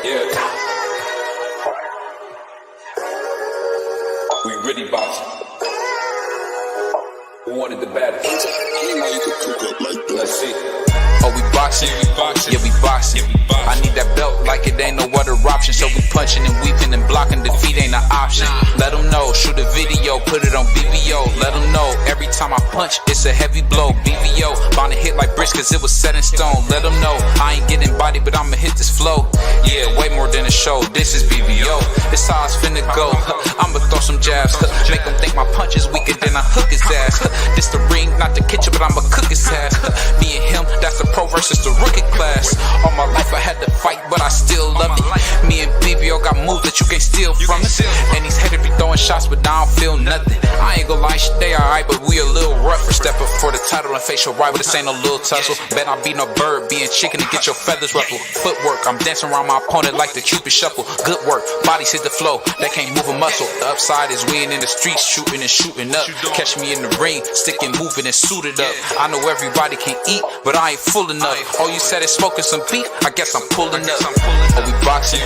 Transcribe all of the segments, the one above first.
Yeah, we really boxing. Who wanted the baddest? Let's see. Oh, we boxing? Yeah, we boxing. I need that belt like it ain't no other option. So we punching and weaving and blocking. Defeat ain't an option. Let them know, shoot a video, put it on BVO. Let them know, every time I punch, it's a heavy blow. BVO, bound to hit like bricks cause it was set in stone. Let them know, I ain't getting body, but I'ma hit this flow. Yeah, way more than a show, this is BVO. This how it's finna go. I'ma throw some jabs, make them think my punch is weaker than I hook his ass. This the ring, not the kitchen, but I'ma cook his ass. Me and him, that's the pro versus the rookie class. All my life I had to fight, but I still love it. Me and BVO got moves that you can't steal from us. And these haters be throwing shots, but I don't feel nothing. I ain't gonna lie, shit, they alright, but we a little rougher. Step up for the title and face your rival, this ain't no little tussle. Bet I be no bird, being chicken to get your feathers ruffled. Footwork, I'm dancing around my opponent like the Cupid shuffle. Good work, bodies hit the flow, that can't move a muscle. The upside is we ain't in the streets, shooting and shooting up. Catch me in the ring, sticking, moving and suited up. I know everybody can eat, but I ain't full enough. Oh, you said it's smoking some beef, I guess I'm pulling up. Oh, we boxing?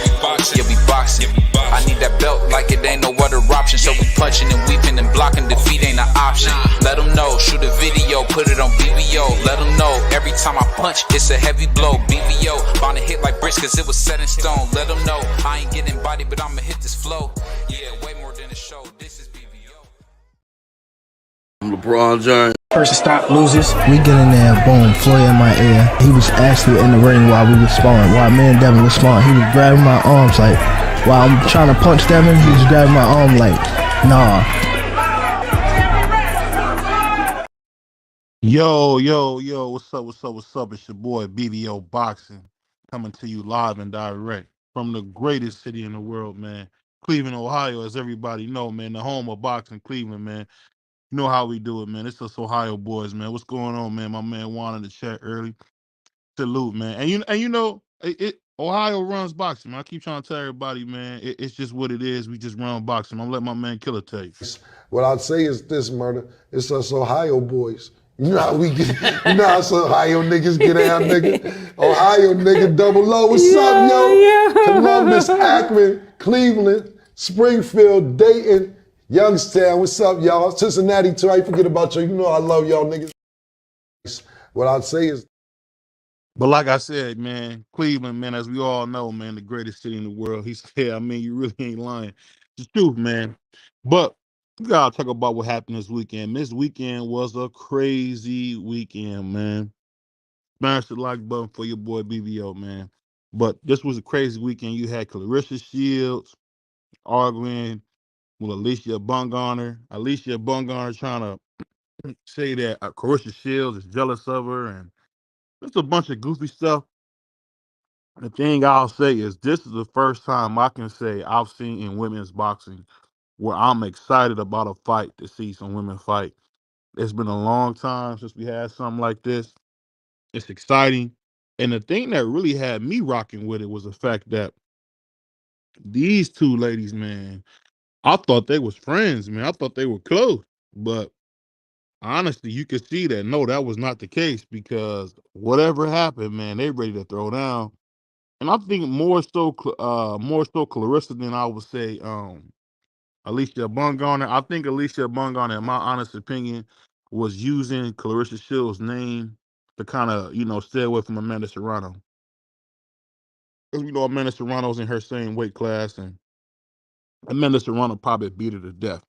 Yeah, we boxing. I need that belt like it ain't no other option. So we punching and weaving and blocking. Defeat ain't an option. Let them know, shoot a video, put it on BVO. Let them know, every time I punch, it's a heavy blow. BVO, bound to hit like bricks cause it was set in stone. Let them know, I ain't getting body, but I'ma hit this flow. Yeah, way more than a show, this is BVO. I'm LeBron James. Person stop, loses. We get in there, boom, Floyd in my ear. He was actually in the ring while we was sparring, while me and Devin was sparring. He was grabbing my arms like, while I'm trying to punch Devin, he was grabbing my arm like, nah. Yo, what's up? It's your boy BVO Boxing, coming to you live and direct from the greatest city in the world, man. Cleveland, Ohio, as everybody know, man, the home of boxing, Cleveland, man. You know how we do it, man. It's us Ohio boys, man. What's going on, man? My man Juan in the chat early. Salute, man. And you know, Ohio runs boxing, man. I keep trying to tell everybody, man, it's just what it is. We just run boxing. I'm gonna let my man Killer tell you. What I'd say is this, Murder. It's us Ohio boys. You know how we get, you know how us Ohio niggas get down, nigga. Ohio nigga, double O. What's up, yo? Columbus, Akron, Cleveland, Springfield, Dayton, Youngstown. What's up, y'all? Cincinnati, too. I ain't forget about you. You know I love y'all niggas. What I'd say is, But like I said, man, Cleveland, man, as we all know, man, the greatest city in the world. He said, I mean, you really ain't lying. It's the truth, man. But we gotta talk about what happened this weekend. This weekend was a crazy weekend, man. Smash the like button for your boy BVO, man. But this was a crazy weekend. You had Clarissa Shields arguing with Alicia Bumgarner. Alicia Bumgarner trying to say that Clarissa Shields is jealous of her, and it's a bunch of goofy stuff. The thing I'll say is this is the first time I can say I've seen in women's boxing where I'm excited about a fight to see some women fight. It's been a long time since we had something like this. It's exciting. And the thing that really had me rocking with it was the fact that these two ladies, man, I thought they was friends, man. I thought they were close. But honestly, you could see that no, that was not the case because whatever happened, man, they ready to throw down. And I think more so Clarissa than I would say Alicia Bumgarner. I think Alicia Bumgarner, in my honest opinion, was using Clarissa Shields' name to kind of, stay away from Amanda Serrano. Because we know Amanda Serrano's in her same weight class, and Amanda Serrano probably beat her to death.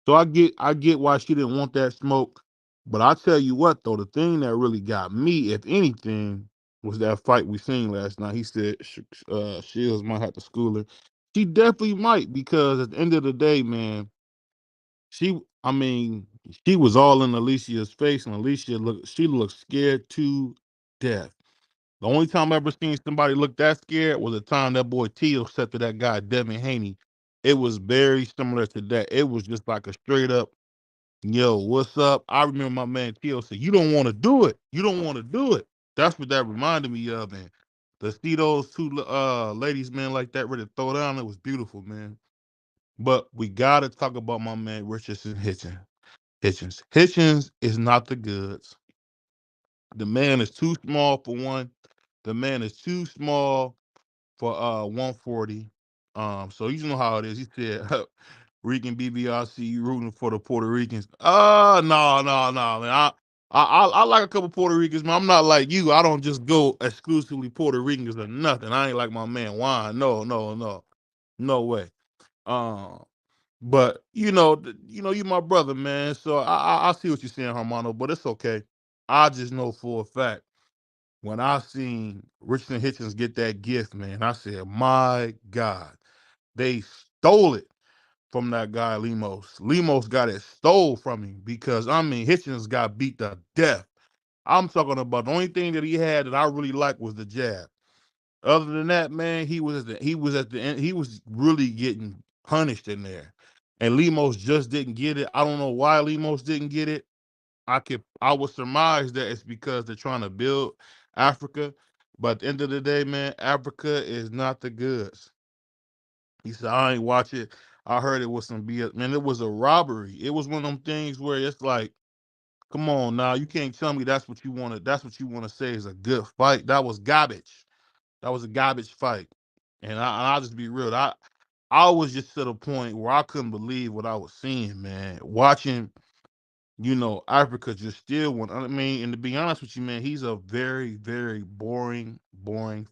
So I get why she didn't want that smoke. But I tell you what, though, the thing that really got me, if anything, was that fight we seen last night. He said Shields might have to school her. She definitely might, because at the end of the day, man, I mean, she was all in Alicia's face, and she looked scared to death. The only time I ever seen somebody look that scared was the time that boy Tio said to that guy, Devin Haney. It was very similar to that. It was just like a straight up, yo, what's up? I remember my man Tio said, you don't want to do it. You don't want to do it. That's what that reminded me of. And to see those two ladies, man, like that ready to throw down, it was beautiful, man. But we got to talk about my man Richardson Hitchens. Hitchens is not the goods. The man is too small for one. The man is too small. for 140. So you know how it is. He said, Rican BBRC, you rooting for the Puerto Ricans. No, no, no, man. I like a couple Puerto Ricans, man. I'm not like you. I don't just go exclusively Puerto Ricans or nothing. I ain't like my man Juan. No, no, no. No way. Um, but you my brother, man. So I see what you're saying, Hermano, but it's okay. I just know for a fact when I seen Richardson Hitchens get that gift, man, I said, my God, they stole it from that guy Lemos. Lemos got it stole from him because I mean Hitchens got beat to death. I'm talking about the only thing that he had that I really liked was the jab. Other than that, man, he was at the end. He was really getting punished in there, and Lemos just didn't get it. I don't know why Lemos didn't get it. I would surmise that it's because they're trying to build Africa, but at the end of the day, man, Africa is not the goods. He said, I ain't watch it. I heard it was some BS. Man, it was a robbery. It was one of them things where it's like, come on now, you can't tell me that's what you want to say is a good fight. That was garbage. That was a garbage fight. I'll just be real. I was just to the point where I couldn't believe what I was seeing, man. Watching, Africa just still won. I mean, and to be honest with you, man, he's a very, very boring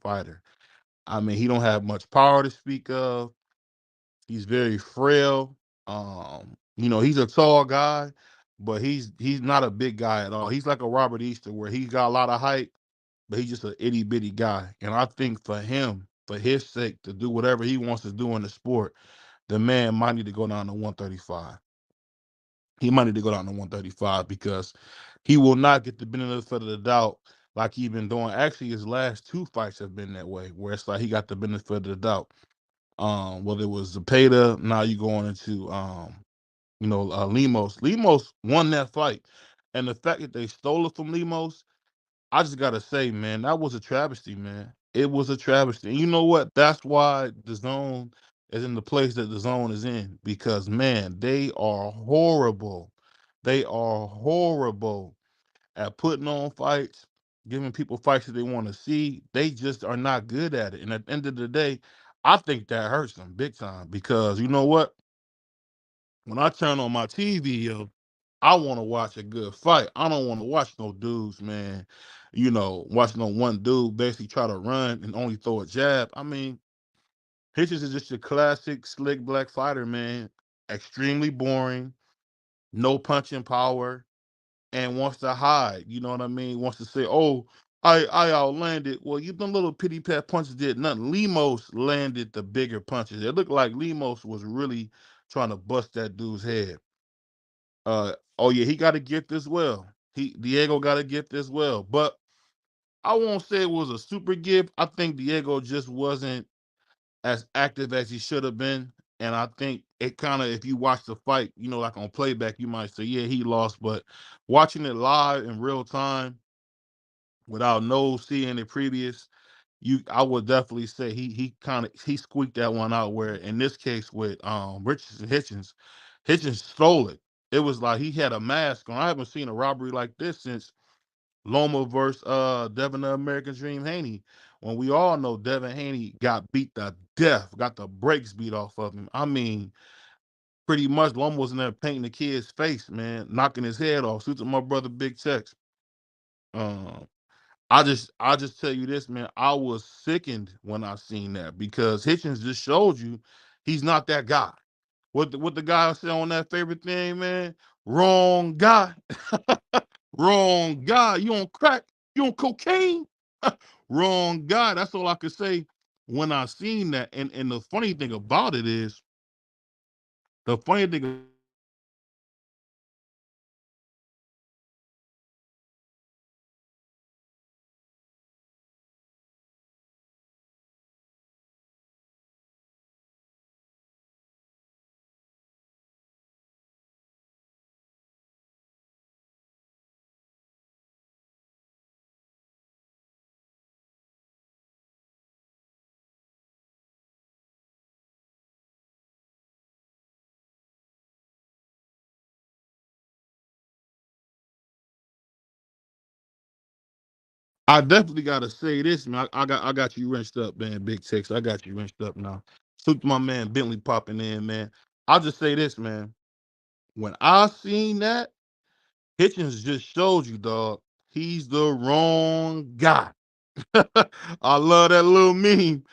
fighter. I mean, he don't have much power to speak of. He's very frail. He's a tall guy, but he's not a big guy at all. He's like a Robert Easter, where he's got a lot of height, but he's just an itty bitty guy. And I think for him, for his sake, to do whatever he wants to do in the sport, the man might need to go down to 135. He might need to go down to 135 because he will not get the benefit of the doubt like he been doing. Actually, his last two fights have been that way, where it's like he got the benefit of the doubt. Whether it was Zepeda, now you going into Lemos. Lemos won that fight, and the fact that they stole it from Lemos, I just gotta say, man, that was a travesty, man. It was a travesty. And you know what? That's why the zone is in the place that the zone is in because, man, they are horrible. They are horrible at putting on fights, giving people fights that they want to see. They just are not good at it. And at the end of the day, I think that hurts them big time because you know what? When I turn on my TV, I want to watch a good fight. I don't want to watch no dudes, man. Watching no one dude basically try to run and only throw a jab. I mean, Hitchens is just a classic slick black fighter, man. Extremely boring, no punching power, and wants to hide. You know what I mean? Wants to say, "Oh, I outlanded." Well, you them little pity pat punches did nothing. Lemos landed the bigger punches. It looked like Lemos was really trying to bust that dude's head. Oh yeah, he got a gift as well. Diego got a gift as well. But I won't say it was a super gift. I think Diego just wasn't as active as he should have been. And I think it kind of, if you watch the fight, like on playback, you might say, yeah, he lost. But watching it live in real time without no seeing it previous, I would definitely say he squeaked that one out. Where in this case with Richardson Hitchens stole it. It was like he had a mask on. I haven't seen a robbery like this since Loma versus Devin the American Dream Haney. When we all know Devin Haney got beat to death, got the brakes beat off of him. I mean, pretty much Loma was in there painting the kid's face, man, knocking his head off. Suits my brother Big Tex. Um, I just tell you this, man. I was sickened when I seen that because Hitchens just showed you he's not that guy. What the guy said on that favorite thing, man? Wrong guy. Wrong guy. You on crack? You on cocaine? Wrong guy. That's all I could say when I seen that. And the funny thing about it is, the funny thing I definitely gotta say this, man. I got you wrenched up, man. Big Tex. I got you wrenched up now. Salute to my man Bentley popping in, man. I'll just say this, man. When I seen that, Hitchens just showed you, dog. He's the wrong guy. I love that little meme.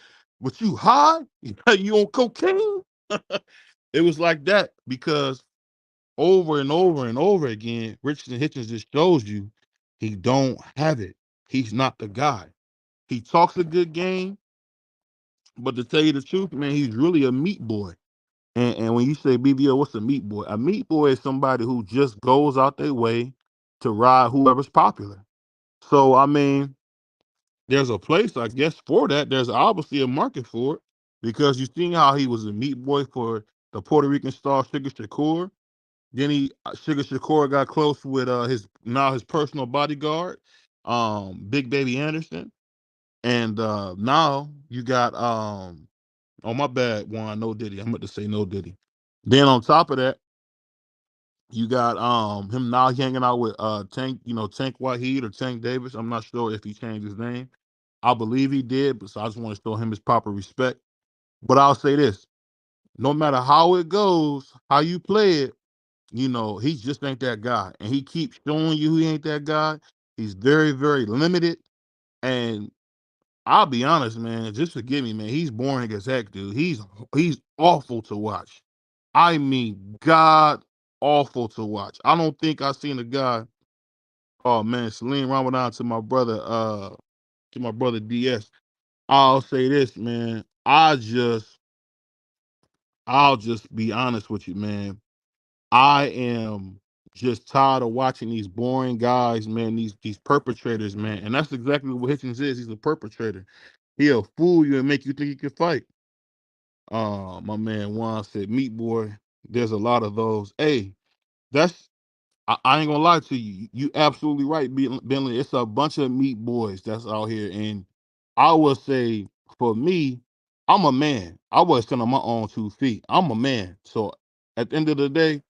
But you high? You on cocaine? It was like that because over and over and over again, Richardson Hitchens just shows you he don't have it. He's not the guy. He talks a good game, but to tell you the truth, man, he's really a meat boy. And when you say BVO, what's a meat boy? A meat boy is somebody who just goes out their way to ride whoever's popular. So I mean, there's a place, I guess, for that. There's obviously a market for it because you seen how he was a meat boy for the Puerto Rican star Sugar Shakur. Then Sugar Shakur got close with his personal bodyguard, Big Baby Anderson, and now you got oh my bad, Juan, no Diddy. I'm about to say no Diddy. Then on top of that, you got him now hanging out with Tank Wahid or Tank Davis. I'm not sure if he changed his name. I believe he did, but so I just want to show him his proper respect. But I'll say this: no matter how it goes, how you play it, he just ain't that guy, and he keeps showing you he ain't that guy. He's very, very limited, and I'll be honest, man. Just forgive me, man. He's boring as heck, dude. He's awful to watch. I mean, god awful to watch. I don't think I've seen a guy. Oh man, Salim Ramadan to my brother DS. I'll say this, man. I'll just be honest with you, man. I am just tired of watching these boring guys, man, these perpetrators, man. And that's exactly what Hitchens is. He's a perpetrator. He'll fool you and make you think he can fight. My man Juan said, Meat Boy, there's a lot of those. Hey, that's I ain't gonna lie to you. You absolutely right, Bentley. It's a bunch of meat boys that's out here. And I will say, for me, I'm a man. I was stand on my own 2 feet. I'm a man. So at the end of the day,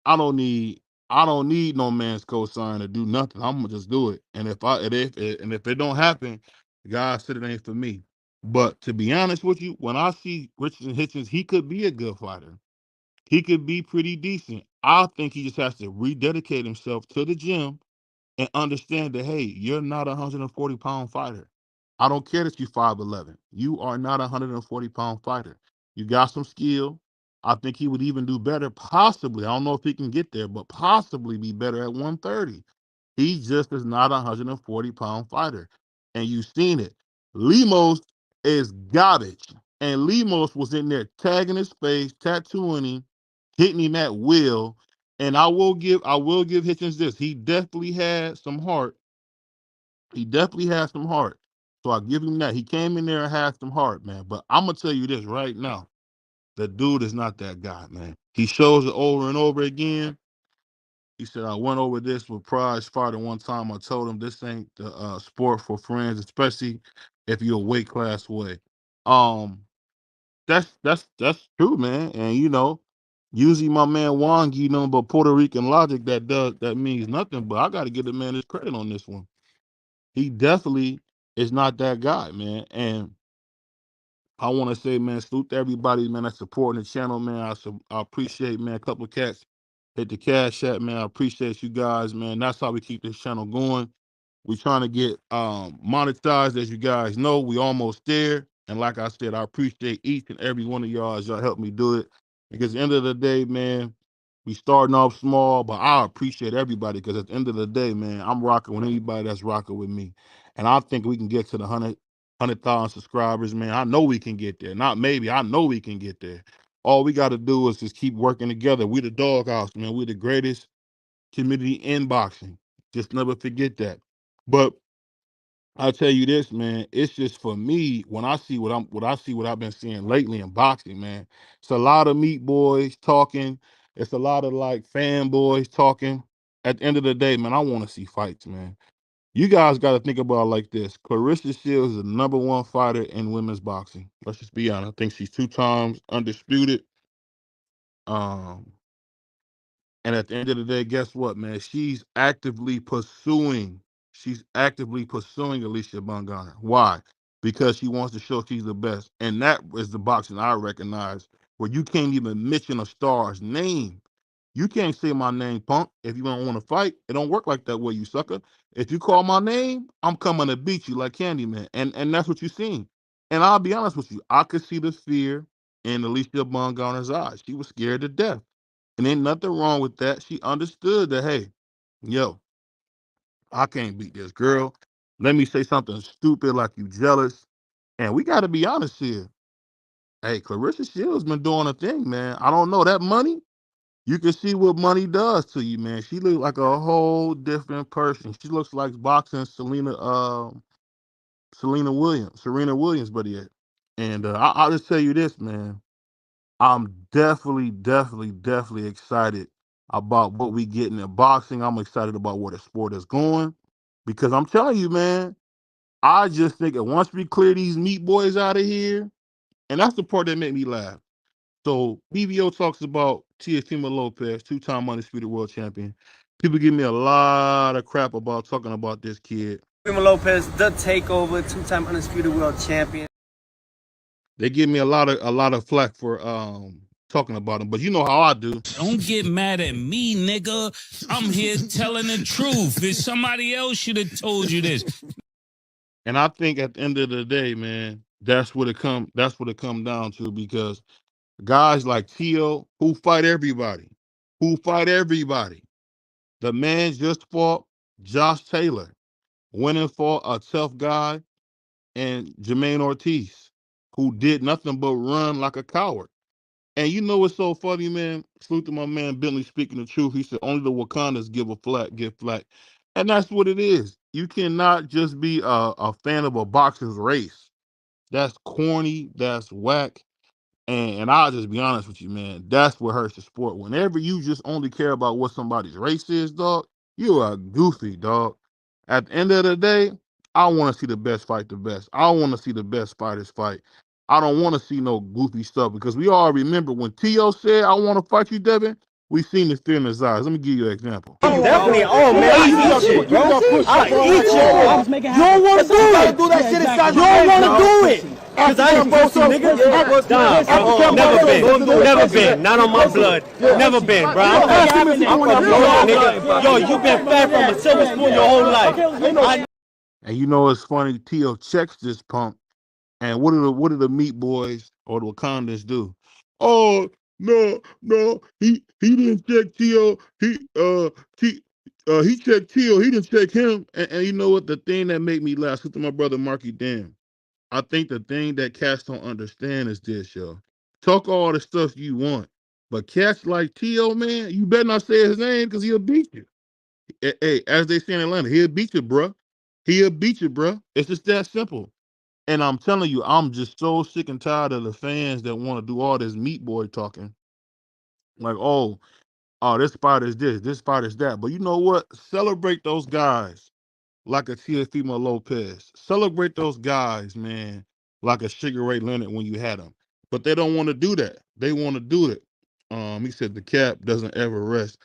I don't need I don't need no man's cosign to do nothing. I'm gonna just do it. And if it don't happen, God said it ain't for me. But to be honest with you, when I see Richardson Hitchens, he could be a good fighter. He could be pretty decent. I think he just has to rededicate himself to the gym and understand that, hey, you're not a 140-pound fighter. I don't care that you're 5'11". You are not a 140-pound fighter. You got some skill. I think he would even do better, possibly. I don't know if he can get there, but possibly be better at 130. He just is not a 140-pound fighter. And you've seen it. Lemos is garbage. And Lemos was in there tagging his face, tattooing him, hitting him at will. And I will give Hitchens this. He definitely had some heart. He definitely had some heart. So I give him that. He came in there and had some heart, man. But I'm gonna tell you this right now. The dude is not that guy, man. He shows it over and over again. He said, I went over this with Prize Fighter one time. I told him this ain't the sport for friends, especially if you're a weight class away. Um, that's true, man. And usually my man Wong, but Puerto Rican logic that means nothing. But I got to give the man his credit on this one. He definitely is not that guy, man. And I want to say, man, salute to everybody, man, that's supporting the channel, man. I appreciate, man, a couple of cats hit the cash app, man. I appreciate you guys, man. That's how we keep this channel going. We're trying to get monetized, as you guys know. We almost there. And like I said, I appreciate each and every one of y'all as y'all help me do it. Because at the end of the day, man, we starting off small, but I appreciate everybody because at the end of the day, man, I'm rocking with anybody that's rocking with me. And I think we can get to the 100,000 subscribers, man. I know we can get there. Not maybe, I know we can get there. All we got to do is just keep working together. We the doghouse, man. We the greatest community in boxing. Just never forget that. But I'll tell you this, man. It's just for me when I see what I've been seeing lately in boxing, man. It's a lot of meat boys talking. It's a lot of like fanboys talking. At the end of the day, man, I want to see fights, man. You guys got to think about it like this. Clarissa Shields is the #1 fighter in women's boxing. Let's just be honest. I think she's 2 times undisputed. Um, and at the end of the day, guess what, man? She's actively pursuing. she's actively pursuing Alicia Bungana. Why? Because she wants to show she's the best. And that is the boxing I recognize, where you can't even mention a star's name. You can't say my name, punk, if you don't want to fight. It don't work like that way, you sucker. If you call my name, I'm coming to beat you like Candyman. And that's what you seen. And I'll be honest with you, I could see the fear in Alicia Bungana's eyes. She was scared to death. And ain't nothing wrong with that. She understood that, hey, yo, I can't beat this girl. Let me say something stupid like you jealous. And we got to be honest here. Hey, Clarissa Shields been doing a thing, man. I don't know that money. You can see what money does to you, man. She looks like a whole different person. She looks like boxing Serena Williams, buddy. Yeah. And I'll just tell you this, man. I'm definitely excited about what we getting in boxing. I'm excited about where the sport is going, because I'm telling you, man, I just think that once we clear these meat boys out of here, and that's the part that made me laugh. So BVO talks about Teofimo Lopez, two-time undisputed world champion. People give me a lot of crap about talking about this kid. Teofimo Lopez, the takeover, two-time undisputed world champion. They give me a lot of flack for talking about him, but you know how I do. Don't get mad at me, nigga. I'm here telling the truth. If somebody else should have told you this. And I think at the end of the day, man, that's what it come down to, because guys like Tio, who fight everybody. The man just fought Josh Taylor, winning for a tough guy, and Jermaine Ortiz, who did nothing but run like a coward. And you know what's so funny, man? Salute to my man Bentley speaking the truth. He said only the Wakandas give flack. And that's what it is. You cannot just be a fan of a boxer's race. That's corny, that's whack. And I'll just be honest with you, man. That's what hurts the sport. Whenever you just only care about what somebody's race is, dog, you are goofy, dog. At the end of the day, I want to see the best fight the best. I want to see the best fighters fight. I don't want to see no goofy stuff, because we all remember when T.O. said, I want to fight you, Devin, we seen the fear in his eyes. Let me give you an example. Definitely. Oh, man. I eat you, bro. I eat you. You don't want to do that shit inside. You don't want to do it. Because I ain't supposed to, nigga. Never been. Not on my blood. Never been, bro. I'm nigga. Yo, you been fed from a silver spoon your whole life. And you know it's funny, T.O. checks this punk. And what do the meat boys or the Wakandans do? Oh, no, he didn't check T.O. He checked T.O. He didn't check him. And you know what? The thing that made me laugh, to my brother Marky Dan, I think the thing that cats don't understand is this, yo. Talk all the stuff you want, but cats like T.O., man, you better not say his name, because he'll beat you. Hey, as they say in Atlanta, he'll beat you, bruh. It's just that simple. And I'm telling you, I'm just so sick and tired of the fans that want to do all this meat boy talking. Like, oh, this fight is this fight is that. But you know what? Celebrate those guys like a Teofimo Lopez. Celebrate those guys, man, like a Sugar Ray Leonard when you had them. But they don't want to do that. They want to do it. He said the cap doesn't ever rest.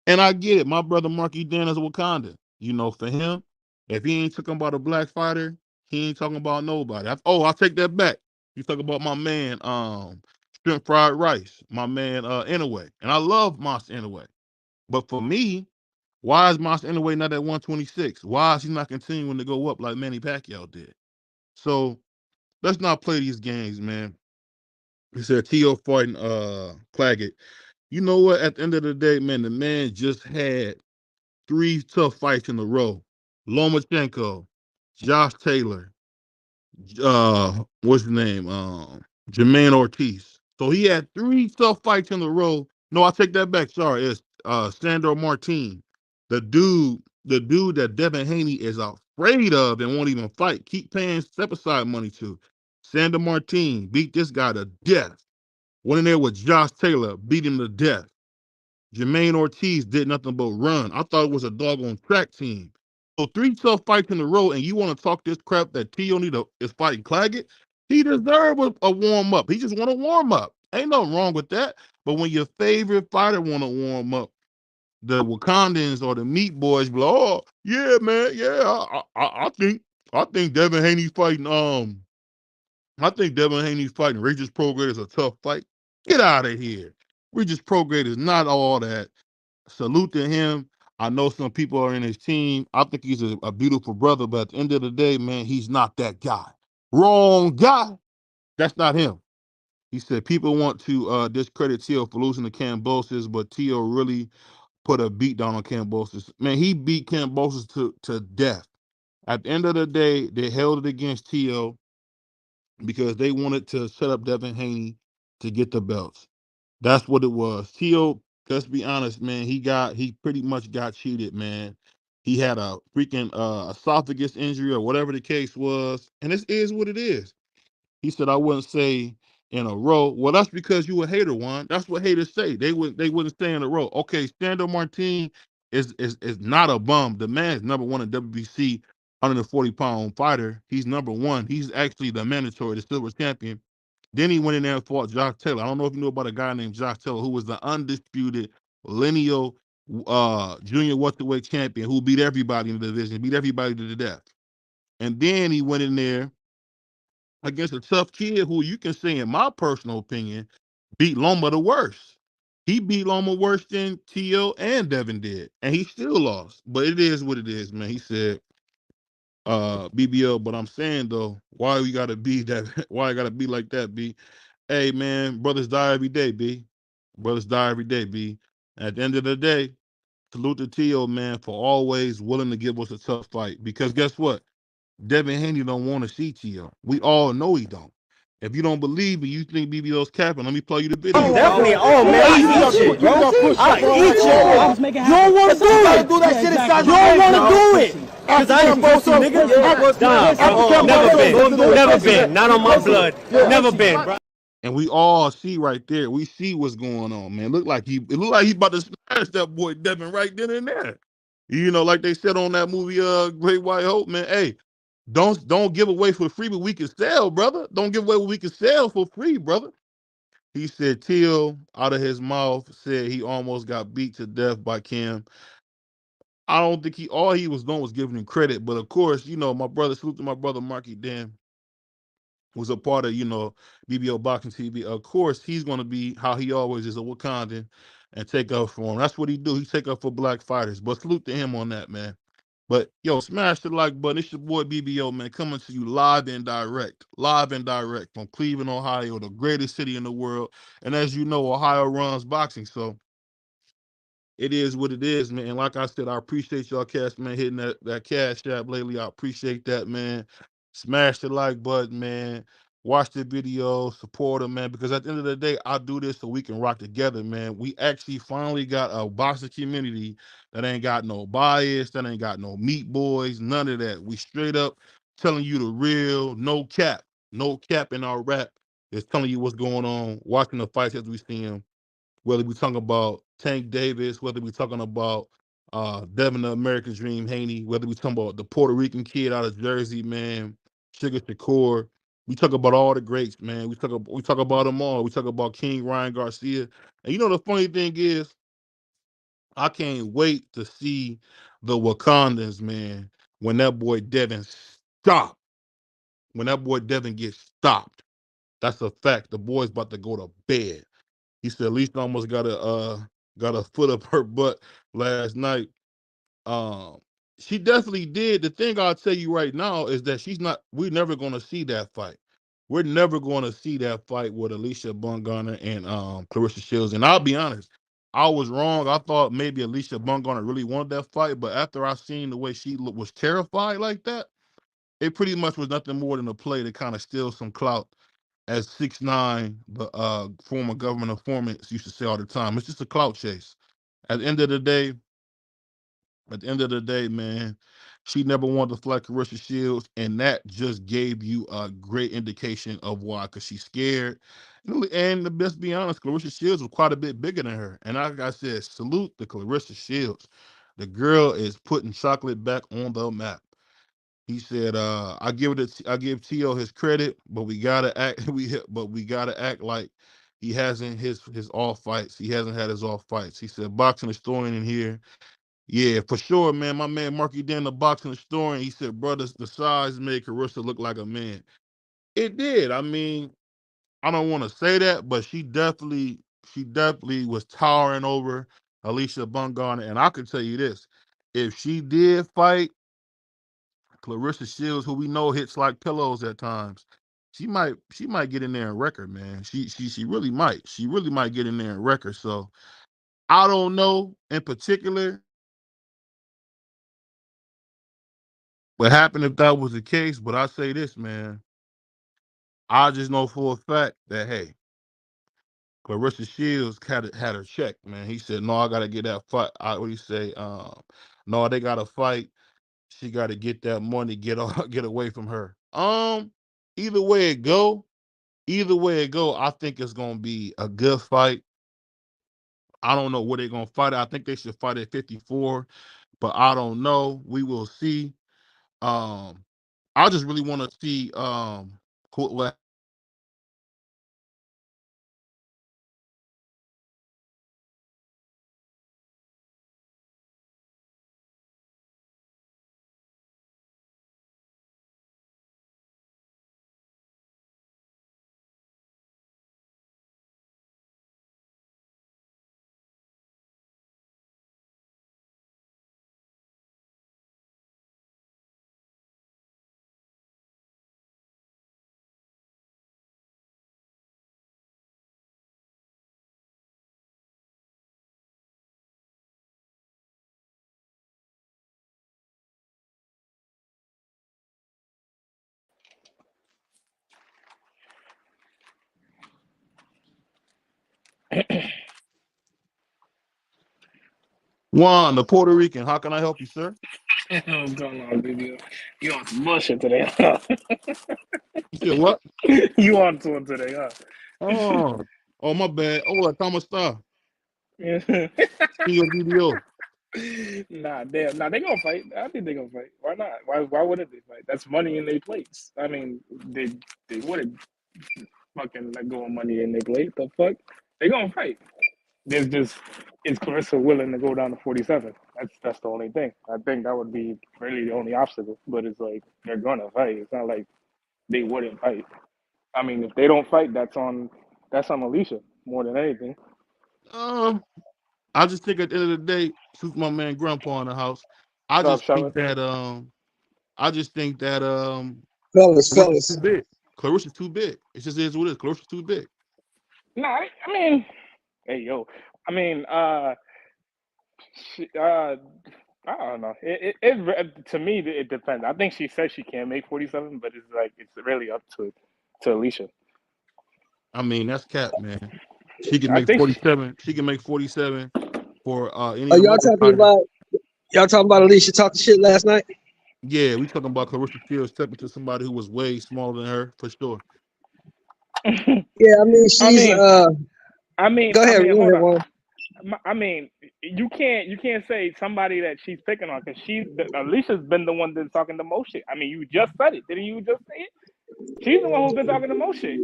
And I get it. My brother Marky Dan is a Wakanda. You know, for him, if he ain't talking about a black fighter, he ain't talking about nobody. I'll take that back. He's talking about my man, Shrimp Fried Rice, my man, Inouye. And I love Monster Inouye. But for me, why is Monster Inouye not at 126? Why is he not continuing to go up like Manny Pacquiao did? So let's not play these games, man. He said T.O. fighting Claggett. You know what? At the end of the day, man, the man just had 3 tough fights in a row. Lomachenko, Josh Taylor, what's his name? Jermaine Ortiz. So he had 3 tough fights in a row. No, I take that back. Sorry, it's Sandro Martin, the dude that Devin Haney is afraid of and won't even fight. Keep paying step aside money to. Sandro Martin beat this guy to death. Went in there with Josh Taylor, beat him to death. Jermaine Ortiz did nothing but run. I thought it was a doggone track team. So 3 tough fights in a row, and you want to talk this crap that T.O. is fighting Claggett? He deserves a warm-up. He just want to warm up. Ain't nothing wrong with that. But when your favorite fighter want to warm up, the Wakandans or the Meat Boys be like, oh yeah, man, yeah, I think Devin Haney's fighting I think Devin Haney's fighting Regis Prograde is a tough fight. Get out of here. Regis Prograde is not all that. Salute to him. I know some people are in his team. I think he's a beautiful brother, but at the end of the day, man, he's not that guy. Wrong guy. That's not him. He said people want to discredit Tio for losing to Kambosos, but Tio really put a beat down on Kambosos. Man, he beat Kambosos to death. At the end of the day, they held it against Tio because they wanted to set up Devin Haney to get the belts. That's what it was. Tio, let's be honest, man, he pretty much got cheated, man. He had a freaking esophagus injury or whatever the case was, and this is what it is. He said I wouldn't say in a row. Well, that's because you a hater, Juan. That's what haters say. They wouldn't say in a row. Okay, Sandor Martin is not a bum. The man's number one in WBC, 140-pound fighter. He's number one. He's actually the mandatory, the silver champion. Then he went in there and fought Josh Taylor. I don't know if you know about a guy named Josh Taylor who was the undisputed lineal junior welterweight champion who beat everybody in the division, beat everybody to the death. And then he went in there against a tough kid who you can say, in my personal opinion, beat Loma the worst. He beat Loma worse than Tio and Devin did, and he still lost. But it is what it is, man. He said, BBL, but I'm saying though, why we gotta be that? Why I gotta be like that, B? Hey, man, brothers die every day, B. Brothers die every day, B. At the end of the day, salute to Tio, man, for always willing to give us a tough fight. Because guess what? Devin Haney don't want to see Tio. We all know he don't. If you don't believe me, you think BBL's capping, let me play you the video. Definitely. Oh, man. I eat you, bro. I eat you. You don't want to do that shit inside. You don't want to do it. Because I ain't pussy, nigga. Never been. Not on my blood. Never been, bro. And we all see right there. We see what's going on, man. It looked like he's about to smash that boy Devin right then and there. You know, like they said on that movie, Great White Hope, man. Hey, don't give away for free, but we can sell, brother. Don't give away what we can sell for free, brother. He said Teal out of his mouth said he almost got beat to death by Cam. I don't think all he was doing was giving him credit, but of course, you know, my brother, salute to my brother Marky Dan, was a part of, you know, BVO Boxing TV. Of course, he's going to be how he always is, a Wakandan, and take up for him. That's what he do. He take up for black fighters. But salute to him on that, man. But yo, smash the like button. It's your boy BBO, man, coming to you live and direct from Cleveland, Ohio, the greatest city in the world. And as you know, Ohio runs boxing, so it is what it is, man. And like I said, I appreciate y'all cast, man, hitting that cash app lately. I appreciate that, man. Smash the like button, man. Watch the video, support them, man. Because at the end of the day, I do this so we can rock together, man. We actually finally got a boxing community that ain't got no bias, that ain't got no meat boys, none of that. We straight up telling you the real, no cap in our rap. It's telling you what's going on, watching the fights as we see them. Whether we talking about Tank Davis, whether we talking about Devin the American Dream Haney, whether we talking about the Puerto Rican kid out of Jersey, man, Sugar Shakur. We talk about all the greats, man. We talk about them all. We talk about King Ryan Garcia. And you know the funny thing is, I can't wait to see the Wakandans, man, when that boy Devin stopped. When that boy Devin gets stopped. That's a fact. The boy's about to go to bed. He said Lisa almost got a foot up her butt last night. Um, she definitely did. The thing I'll tell you right now is that we're never gonna see that fight. We're never gonna see that fight with Alicia Bumgarner and Clarissa Shields. And I'll be honest, I was wrong. I thought maybe Alicia Bumgarner really wanted that fight, but after I seen the way she was terrified like that, it pretty much was nothing more than a play to kind of steal some clout, as 6ix9ine, the former government informant, used to say all the time. It's just a clout chase. At the end of the day, man, she never wanted to fight Clarissa Shields, and that just gave you a great indication of why, because she's scared. And let's be honest, Clarissa Shields was quite a bit bigger than her. And like I said, salute to Clarissa Shields. The girl is putting chocolate back on the map. He said, I give Tio his credit, but we gotta act like he hasn't his off fights. He hasn't had his off fights. He said boxing historian in here. Yeah, for sure, man. My man Marky Dan, the boxing historian, he said, brothers, the size made Carissa look like a man. It did. I mean, I don't want to say that, but she definitely was towering over Alicia Bumgarner. And I can tell you this: if she did fight Clarissa Shields, who we know hits like pillows at times, she might get in there and wreck her, man. She really might. She really might get in there and wreck her. So I don't know in particular what happened if that was the case, but I say this, man. I just know for a fact that hey, Clarissa Shields had her check, man. He said, "No, I gotta get that fight." What do you say? No, they gotta fight. She gotta get that money, get away from her. Either way it go, I think it's gonna be a good fight. I don't know where they're gonna fight. I think they should fight at 54, but I don't know. We will see. I just really want to see what Juan, the Puerto Rican. How can I help you, sir? What's going on, BVO? You on some bullshit today, huh? You said what? You on to it today, huh? Oh, my bad. Hola, ¿cómo está? Yeah. Señor BVO. Nah, damn. Nah, they gonna fight. I think they gonna fight. Why not? Why wouldn't they fight? That's money in their plates. I mean, they wouldn't fucking let go of money in their plate. The fuck? They gonna fight. There's just is Clarissa willing to go down to 47? That's the only thing. I think that would be really the only obstacle. But it's like they're gonna fight. It's not like they wouldn't fight. I mean, if they don't fight, that's on Alicia more than anything. Um, I just think at the end of the day, since my man Grandpa in the house, I What's up, just think Charlotte? that Clarissa's too Fellas. big. Clarissa's too big. It just is what it is. Clarissa's too big. Nah, I mean, hey yo, I mean, she, I don't know. To me it depends. I think she said she can make 47, but it's like it's really up to Alicia. I mean, that's cap, man. She can I make think she, 47. She can make 47 for any Are of y'all those talking fighters. about Alicia talking shit last night? Yeah, we talking about Clarissa Shields stepping to somebody who was way smaller than her, for sure. Yeah, I mean I she's mean, go ahead, hold on. Juan. I mean, you can't say somebody that she's picking on because Alicia's been the one that's talking the most shit. I mean, you just said it, didn't you? Just say it. She's the one who's been talking the most shit.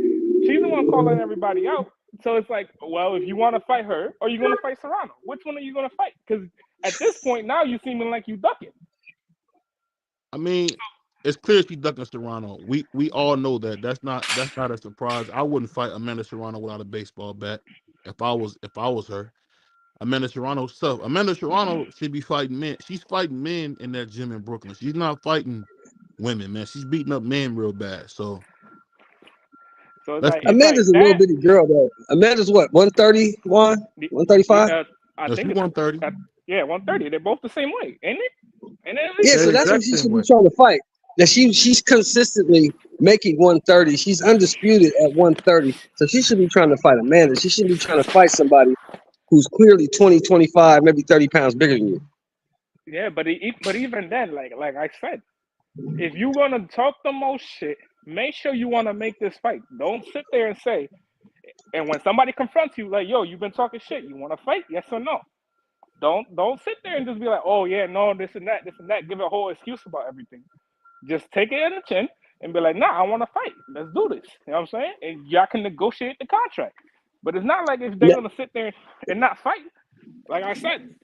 She's the one calling everybody out. So it's like, well, if you want to fight her, or you going to fight Serrano, which one are you going to fight? Because at this point now, you seeming like you ducking. I mean, it's clear she's ducking Serrano. We all know that. That's not a surprise. I wouldn't fight Amanda Serrano without a baseball bat if I was her. Amanda Serrano stuff. Amanda Serrano should be fighting men. She's fighting men in that gym in Brooklyn. She's not fighting women, man. She's beating up men real bad. So So let's it's like Amanda's a little that. bitty girl though. Amanda's what, 130, Juan? Yeah, 135? I no, she's think it's 130. yeah, 130. They're both the same weight, ain't it? And then Yeah, They're so the that's what exact she same should be way. trying to fight. Now she's consistently making 130. She's undisputed at 130. So she should be trying to fight Amanda. She shouldn't be trying to fight somebody who's clearly 20, 25, maybe 30 pounds bigger than you. yeah, but even then, like I said, if you want to talk the most shit, make sure you want to make this fight. Don't sit there and say, and when somebody confronts you, like, yo, you've been talking shit. You want to fight? Yes or no? Don't sit there and just be like, oh yeah, no, this and that, this and that. Give a whole excuse about everything. Just take it in the chin and be like, nah, I want to fight. Let's do this. You know what I'm saying? And y'all can negotiate the contract. But it's not like if they're gonna sit there and not fight. Like I said,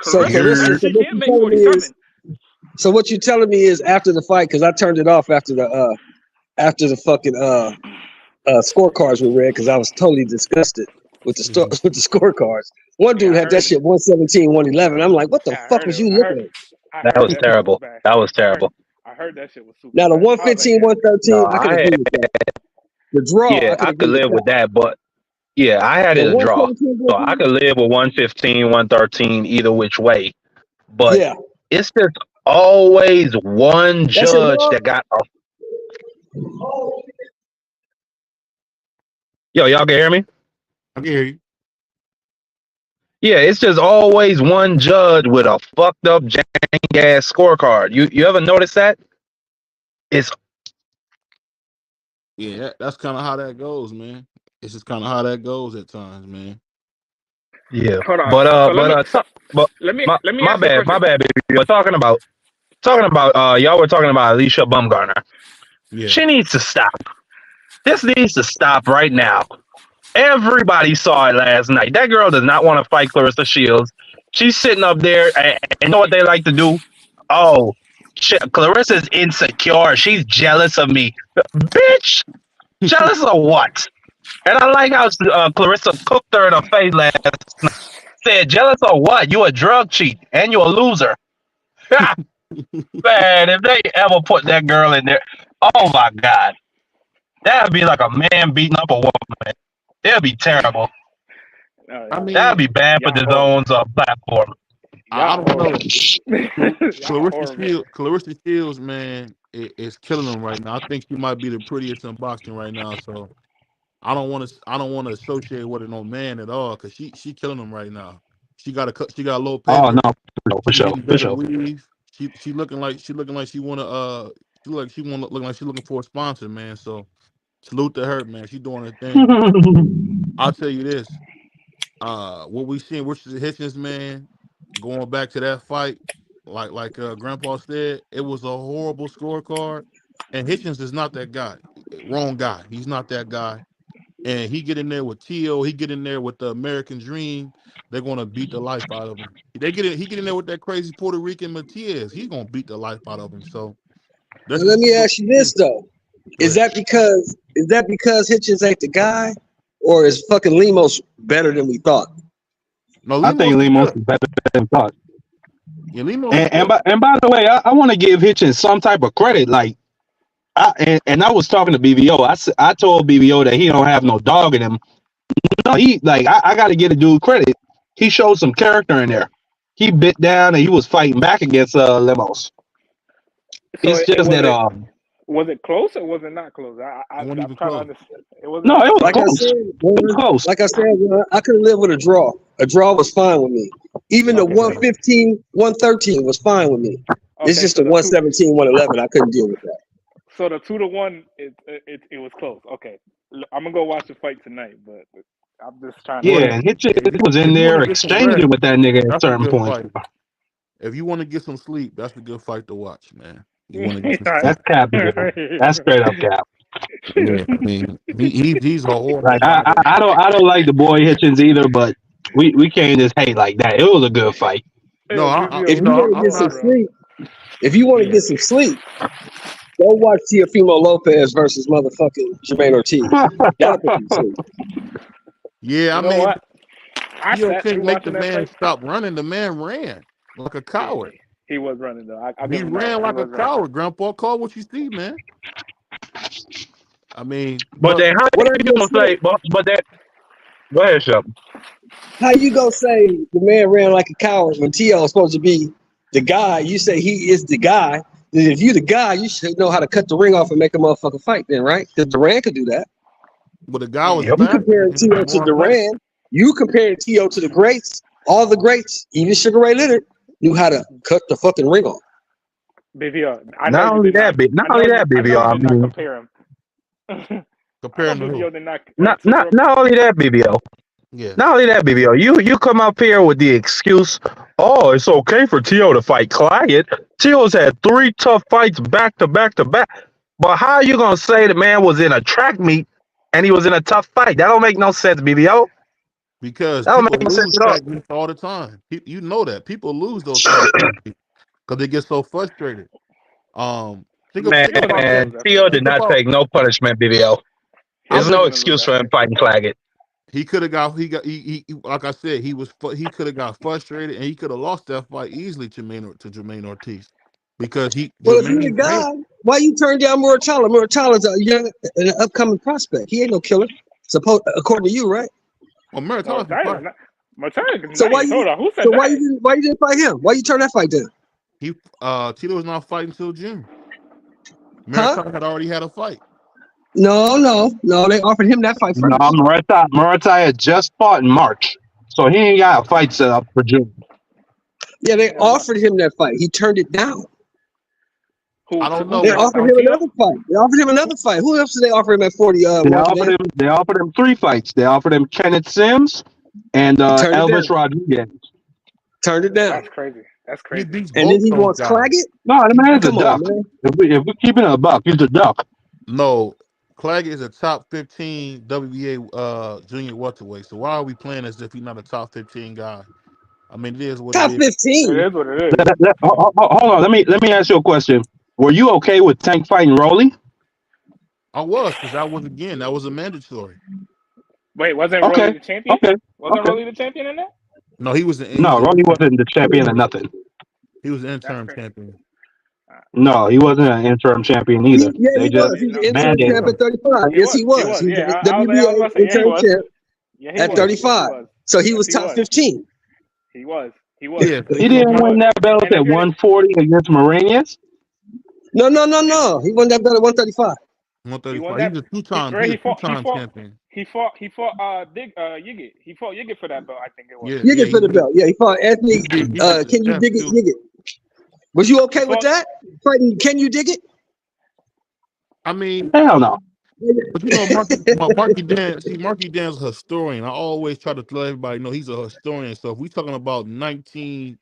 So Clarissa, she can't make 47. So what you're telling me is after the fight, because I turned it off after the fucking scorecards were read, because I was totally disgusted with the with the scorecards. One dude had that shit 117, 111. I'm like, what the fuck was you looking at? That was terrible. That was terrible. I heard that shit was super. Now the 115, 113, I could agree with that. The draw, yeah, I could live with that, but yeah, I had it a draw, so I could live with 115, 113 either which way. But it's just always one judge that got a. Yo, y'all can hear me? I can hear you. Yeah, it's just always one judge with a fucked up jank ass scorecard. You ever notice that? Yeah, that's kind of how that goes, man. It's just kind of how that goes at times, man. Yeah, Hold on. but let me my bad, baby. We're talking about y'all were talking about Alicia Bumgarner. Yeah. She needs to stop. This needs to stop right now. Everybody saw it last night. That girl does not want to fight Clarissa Shields. She's sitting up there, and you know what they like to do? Oh, shit, Clarissa's insecure. She's jealous of me. Bitch, jealous of what? And I like how Clarissa cooked her in the face last night. Said, jealous of what? You a drug cheat, and you a loser. Man, if they ever put that girl in there, oh my God. That'd be like a man beating up a woman. It'd be terrible. I mean, that'd be bad for the zone's platform. I don't know. Clarissa Shields, man, is killing them right now. I think she might be the prettiest in boxing right now. So I don't want to associate with her no man at all, because she killing them right now. She got a low pedigree. Oh no, for sure. She looking like she wanna look like she's looking for a sponsor, man. So salute to her, man. She doing her thing. I'll tell you this. What we seen Richard Hitchens, man, going back to that fight, like Grandpa said, it was a horrible scorecard. And Hitchens is not that guy. Wrong guy. He's not that guy. And he get in there with Tio, he get in there with the American Dream, they're gonna beat the life out of him. He get in there with that crazy Puerto Rican Matias, he's gonna beat the life out of him. So let me ask you this though. Is that because Hitchens ain't the guy, or is fucking Lemos better than we thought? No, I think Lemos is better than we thought. Yeah, Lemos. And by the way, I want to give Hitchens some type of credit. Like, I was talking to BVO. I told BVO that he don't have no dog in him. No, I got to give the dude credit. He showed some character in there. He bit down and he was fighting back against Lemos. So it's just that was it close or was it not close? I'm trying to understand. It was like close. Like I said, I could live with a draw. A draw was fine with me. Even the 115, 113 was fine with me. It's just the 117, 111. I couldn't deal with that. So the 2-1, it was close. Okay, I'm gonna go watch the fight tonight, but I'm just trying. It was in there exchanging with that nigga at certain points. If you want to get some sleep, that's a good fight to watch, man. That's cap. That's straight up cap. Yeah, I mean, he's a horrible. Like, I don't like the boy Hitchens either, but we can't just hate like that. It was a good fight. No, if you want to get some sleep, go watch Teofimo Lopez versus motherfucking Jermaine Ortiz. Yeah, I mean, what? you can't make the man stop running. The man ran like a coward. He was running though. He ran like a coward. Grandpa, call what you see, man. I mean, but then how you gonna say? But that. Go ahead, Shep. How you gonna say the man ran like a coward when T.O. is supposed to be the guy? You say he is the guy. And if you the guy, you should know how to cut the ring off and make a motherfucker fight, then, right? Because Duran could do that. But the guy was. You comparing T.O. to Duran. You comparing T.O. to the greats. All the greats, even Sugar Ray Leonard, knew how to cut the fucking ring off. BVO. Not only that, BVO. I mean, compare him. Comparing to who? Not only that, BVO. Yeah. Not only that, BVO. You come up here with the excuse, oh, it's okay for T.O. to fight Claggett. T.O.'s had 3 tough fights back to back to back. But how are you gonna say the man was in a track meet and he was in a tough fight. That don't make no sense, BBO. Because That don't people make no sense lose at all. techniques all the time. You know that people lose those kind of techniques because they get so frustrated. Think Man, about this. Theo did Think not about take no punishment, BBO. There's no gonna lose excuse that for him fighting Claggett. he could have got he like I said he could have got frustrated and he could have lost that fight easily to Jermaine Ortiz because Well, if you're the guy, why you turn down Muratalla? Muratalla's a young, an upcoming prospect. He ain't no killer. According to you, right? Well, Muratalla's so why you didn't fight him? Why you turn that fight down? Tito was not fighting until June. Muratalla had already had a fight. No. They offered him that fight first. No, Murata had just fought in March, so he ain't got a fight set up for June. Yeah, they offered him that fight. He turned it down. I don't know. They offered him another fight. Who else did they offer him at 40? They offered him 3 fights. They offered him Kenneth Sims and Elvis Rodriguez. Turned it down. That's crazy. And then he wants Claggett? No, the man's a duck. If we're keeping it a buck, he's a duck. No, Claggett is a top 15 WBA junior welterweight. So why are we playing as if he's not a top 15 guy? I mean, it is what top it is. 15. It is what it is. Hold on. Let me ask you a question. Were you okay with Tank fighting Rolly? I was, because that was a mandatory. Wait, wasn't Rolly the champion? Wasn't Rolly the champion in that? No, he was Rolly wasn't the champion or nothing. He was the interim champion. No, he wasn't an interim champion either. He was. He was interim champ at 35. Yes, he was. He was WBA interim champ at 35. So he was top 15. He was. Yeah, he didn't win that belt at 140 against Morales. No. He won that belt at 135. 135. He's a two-time champion. He fought Yigit. He fought Yigit for that belt, I think it was. Yigit for the belt. Yeah, he fought Anthony. Can you dig it? Yigit. Was you okay with that? Fighting? Can you dig it? I mean, hell no. But you know, Marky Dan's a historian. I always try to let everybody know he's a historian. So if we're talking about 2000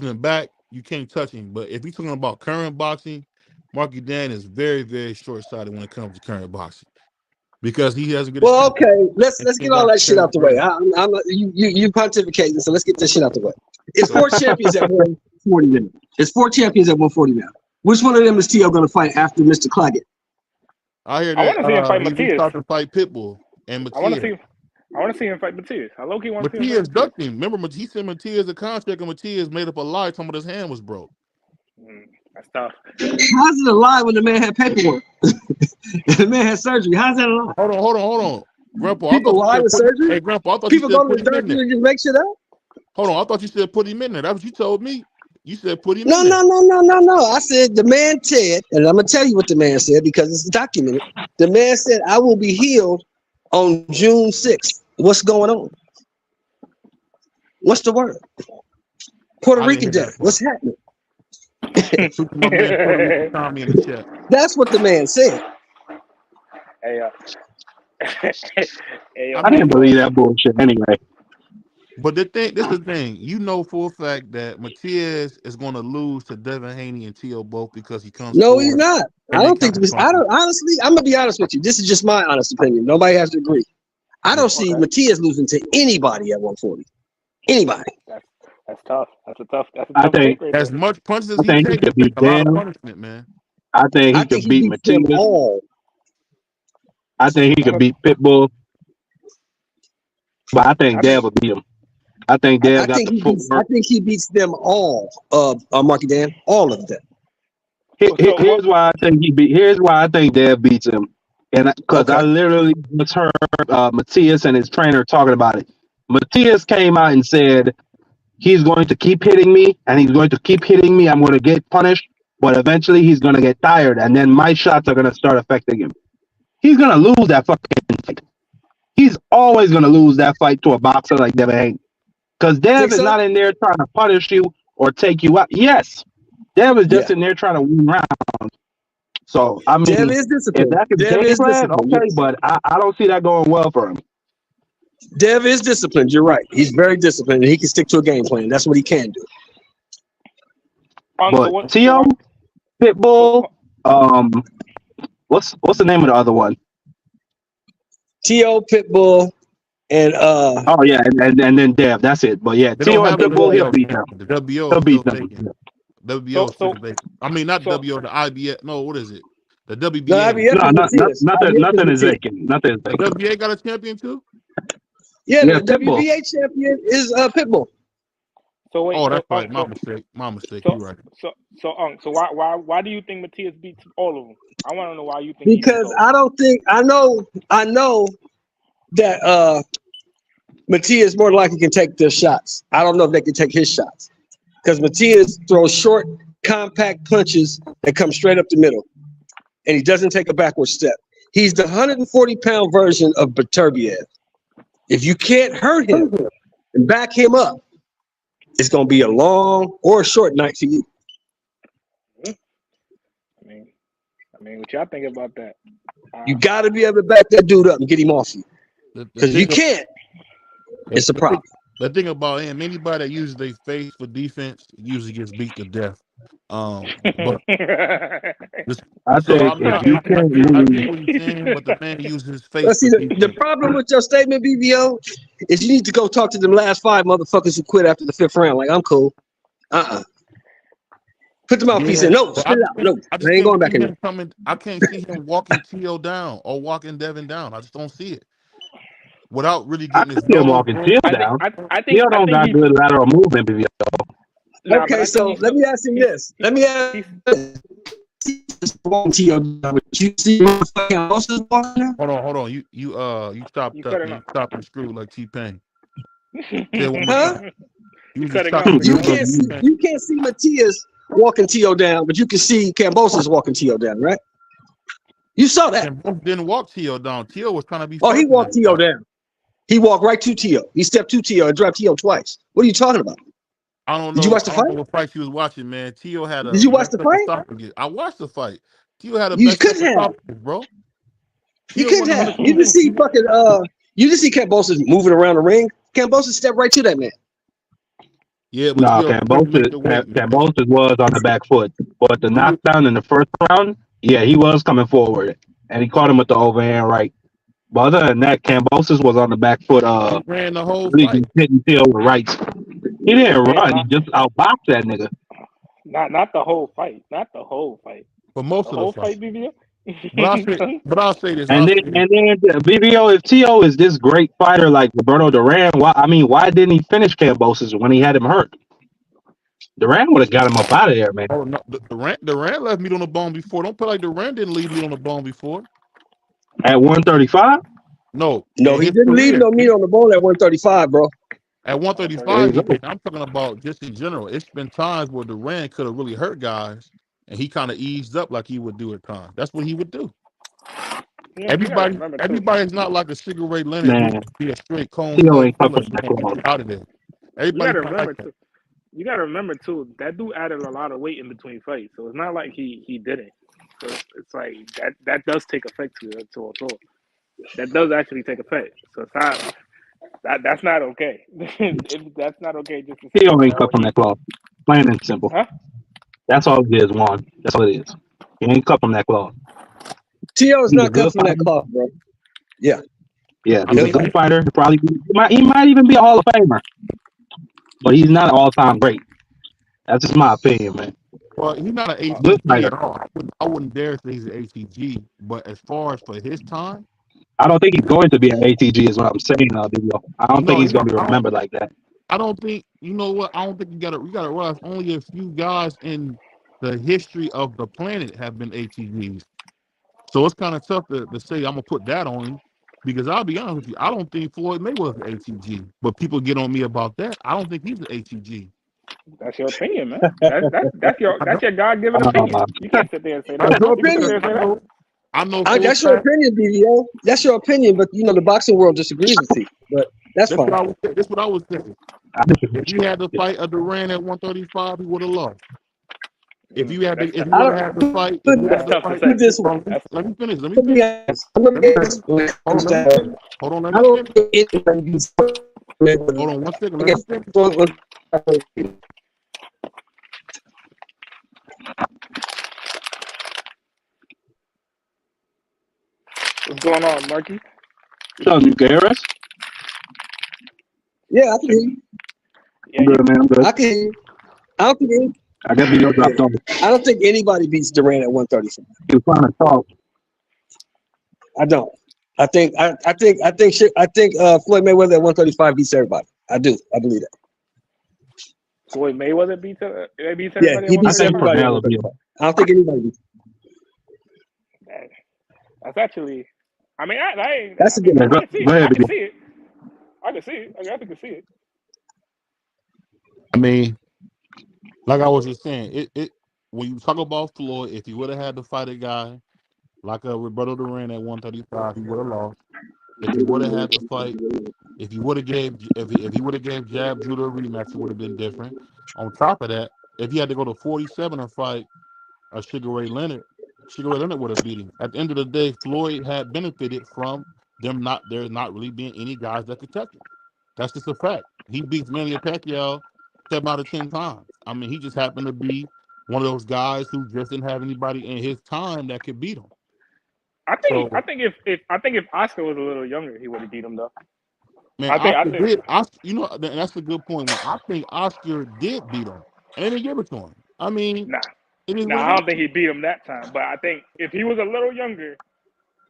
and back, you can't touch him. But if you're talking about current boxing, Marky Dan is very, very short-sighted when it comes to current boxing because he hasn't. Well, okay, let's get all that shit out the way. You pontificating, so let's get this shit out the way. It's 4 champions at 140 now. It's 4 champions at 140 now. Which one of them is T.O. going to fight after Mr. Claggett? I hear that. I want to see him fight Matias. Start to fight Pitbull and Matias. I want to see him fight Matias. I low-key want to see him. Matias ducked him. Remember, he sent Matias a contract, and Matias made up a lie, talking about his hand was broke. That's tough. How's it a lie when the man had paperwork? The man had surgery. How's that a lie? Hold on. Grandpa, people lie with surgery? Hey, Grandpa, I thought people you said go to the doctor and just make shit up? Hold on, I thought you said put him in there. That's what you told me. You said put him in there. No. I said the man said, and I'm going to tell you what the man said because it's documented. The man said, I will be healed on June 6th. What's going on? What's the word? Puerto Rican Day. What's happening? That's what the man said. I didn't believe that bullshit anyway. But this is the thing. You know for a fact that Matias is going to lose to Devin Haney and T.O. both because he comes. No, he's not. I don't think. Honestly, I'm gonna be honest with you. This is just my honest opinion. Nobody has to agree. I don't see Matias losing to anybody at 140. Anybody. That's tough. That's a tough. I think as much punches as he takes, could beat Dan. Punishment, man. I think he could beat Matias. I think he could beat Pitbull. But I think Dad will beat him. I think Dad got the footwork. I think he beats them all, Marky Dan, all of them. Here's why I think Here's why I think Dad beats him, and because I literally just heard Matias and his trainer talking about it. Matias came out and said he's going to keep hitting me, and he's going to keep hitting me. I'm going to get punished, but eventually he's going to get tired, and then my shots are going to start affecting him. He's going to lose that fucking fight. He's always going to lose that fight to a boxer like Devin Haney. Because Dev is not in there trying to punish you or take you out. Yes, Dev is just in there trying to win rounds. So, I mean, Dev is disciplined. If that can game plan, okay, but I don't see that going well for him. Dev is disciplined. You're right. He's very disciplined, and he can stick to a game plan. That's what he can do. But T.O., Pitbull, what's the name of the other one? T.O. Pitbull, and Oh yeah, and then Dev. That's it. But yeah, They don't T.O. and have a Pitbull, he'll WO. beat him. The WO He'll is still beat them. vacant. WBO So is still so vacant. I mean, not so WO, the IBS. No, what is it? The no, WBA. IBF No, is Matias. IBF is nothing is Matias. vacant. Nothing is The vacant. WBA got a champion too? Yeah, Yeah, the Pitbull. WBA champion is Pitbull. so wait. Oh, So that's right. My mistake. My mistake. so You're right. so why do you think Matias beats all of them? I want to know why you think he beats Because all of I don't think I know that Matias more than likely can take their shots. I don't know if they can take his shots because Matias throws short, compact punches that come straight up the middle, and he doesn't take a backward step. He's the 140-pound version of Beterbiev. If you can't hurt him and back him up, it's going to be a long or a short night for you. them? I mean, what y'all think about that? You got to be able to back that dude up and get him off you. Because you can't, it's a problem. The thing about him, anybody that uses their face for defense usually gets beat to death. But I so think if you I can't get move, what you're saying, but the man uses his face But see, for the defense. problem with your statement, BVO, is you need to go talk to them last 5 motherfuckers who quit after the 5th round. Like, I'm cool. Put the mouthpiece in. No, but spit it out. No, I I just ain't can't going back see in there. him coming. I can't see him walking T.O. down or walking Devin down. I just don't see it. Without really I getting could his see him nose walking broke. Till down. I think Till don't got he. good lateral movement, BVO. Nah, but I Okay, think so he's let me ask him this. Let me ask him this. You see motherfucking horses walking there? Hold on. You stopped You up. cutting You up. stopped and screwed like T-Pain. Say it one more Huh? time. You You just cutting chopped up. and You screwed like can't see T-Pain. you can't see Matias walking T.O. down, but you can see Cambosis walking T.O. down, right? You saw that. And both didn't walk T.O. down. T.O. was trying to be Oh, first he in walked that T.O. fight. down. He walked right to T.O. He stepped to T.O. and dropped T.O. twice. What are you talking about? I don't Did you know. watch the I don't fight? know what fight she was watching, man. T.O. had Did a you watch the messed up fight? esophagus. I watched the fight. T.O. had a You messed up couldn't have. esophagus, bro. You T.O. couldn't wasn't have. You just 100%. see fucking you just see Cambosis moving around the ring. Cambosis stepped right to that man. Yeah, but No, T.O. couldn't make the weight, man. Cambosis was on the back foot, but the He was, knockdown in the first round, yeah, he was coming forward, and he caught him with the overhand right. But other than that, Cambosis was on the back foot. he ran the whole Really fight. just hitting Till with rights. He didn't Hey, run. He just outboxed that nigga. not the whole fight. Not the whole fight. For most The of the whole fight. fight, BBO. But I'll say this. And then BBO, if T.O. is this great fighter like Roberto Duran, why didn't he finish Cambosis when he had him hurt? Duran would have got him up out of there, man. Oh no, Durant left meat on the bone before. Don't put like Durant didn't leave meat on the bone before. At 135? No, No, in he his didn't leave career. no meat on the bone at 135, bro. At There you 135, he go. did. I'm talking about just in general. It's been times where Durant could have really hurt guys, and he kind of eased up like he would do at times. That's what he would do. Yeah, you gotta remember too. Everybody's not like a Sugar Leonard who Man, be a straight cone T.O. blood ain't killer covering that and get close. you out of there. You Everybody's gotta not remember like that. too. You gotta remember too. That dude added a lot of weight in between fights, so it's not like he didn't. So it's like that does take effect to a That does actually take effect. So it's not that's not okay. That's not okay. Just to say, T.O. ain't cut oh, from that cloth. Plain and simple. huh? That's all it is, Juan. That's all it is. He ain't cut from that cloth. T.O. is He's a not cut good from that fighter. cloth, bro. Yeah. Yeah, I he's a mean, good fighter. He might even be a Hall of Famer, but he's not an all-time great. That's just my opinion, man. well, he's not an Good ATG fighter. at all. I wouldn't dare say he's an ATG. But as far as for his time, I don't think he's going to be an ATG, is what I'm saying, video. I don't think no, he's going to be remembered like that. I don't think. You know what? I don't think you got to realize only a few guys in the history of the planet have been ATGs. So it's kind of tough to say I'm gonna put that on him because I'll be honest with you, I don't think Floyd Mayweather's an ATG. But people get on me about that. I don't think he's an ATG. That's your opinion, man. That's your God given opinion. You can't sit there and say I that. That's your know You can sit because there and say that. I know for a That's your fact. opinion, BVO. That's your opinion, but the boxing world disagrees with you. But that's That's fine. what I was saying. If you had to fight a Durant at 135, he would have lost. If you That's would I have don't had to fight, that's tough to say. this Hold way. on, let me finish. Let me ask. Let me ask when it comes down. Hold on, let I me don't finish. think anybody Hold on 1 second. I Let me guess finish. What's going on, Marky? Sean, you can hear us? Yeah, I can hear you. I'm good, man. I'm good. I can hear you. I don't think I guess we don't drop off. I don't think anybody beats Durant at 135. He was trying to talk. I don't. I think Floyd Mayweather at 135 beats everybody. I do. I believe that. Floyd Mayweather beats everybody. Yeah, he beats I think everybody. Cornell will be. I don't think anybody beats. That's actually. I mean, I That's a good Yeah, one. go ahead, I can BVO. see it. I can see it. I can see it. I mean, like I was just saying, it when you talk about Floyd, if he would have had to fight a guy like a Roberto Duran at 135, he would have lost. If he would have had to fight, if he would have gave Jab Judah a rematch, it would have been different. On top of that, if he had to go to 47 and fight a Sugar Ray Leonard would have beat him. At the end of the day, Floyd had benefited from there not really being any guys that could touch him. That's just a fact. He beats Manny Pacquiao 7 out of 10 times. I mean, he just happened to be one of those guys who just didn't have anybody in his time that could beat him. I think if Oscar was a little younger, he would have beat him though. Man, I think Oscar, you know, and that's a good point. I think Oscar did beat him, and they didn't give it to him. I mean, it is what I it don't is. think he beat him that time. But I think if he was a little bit younger,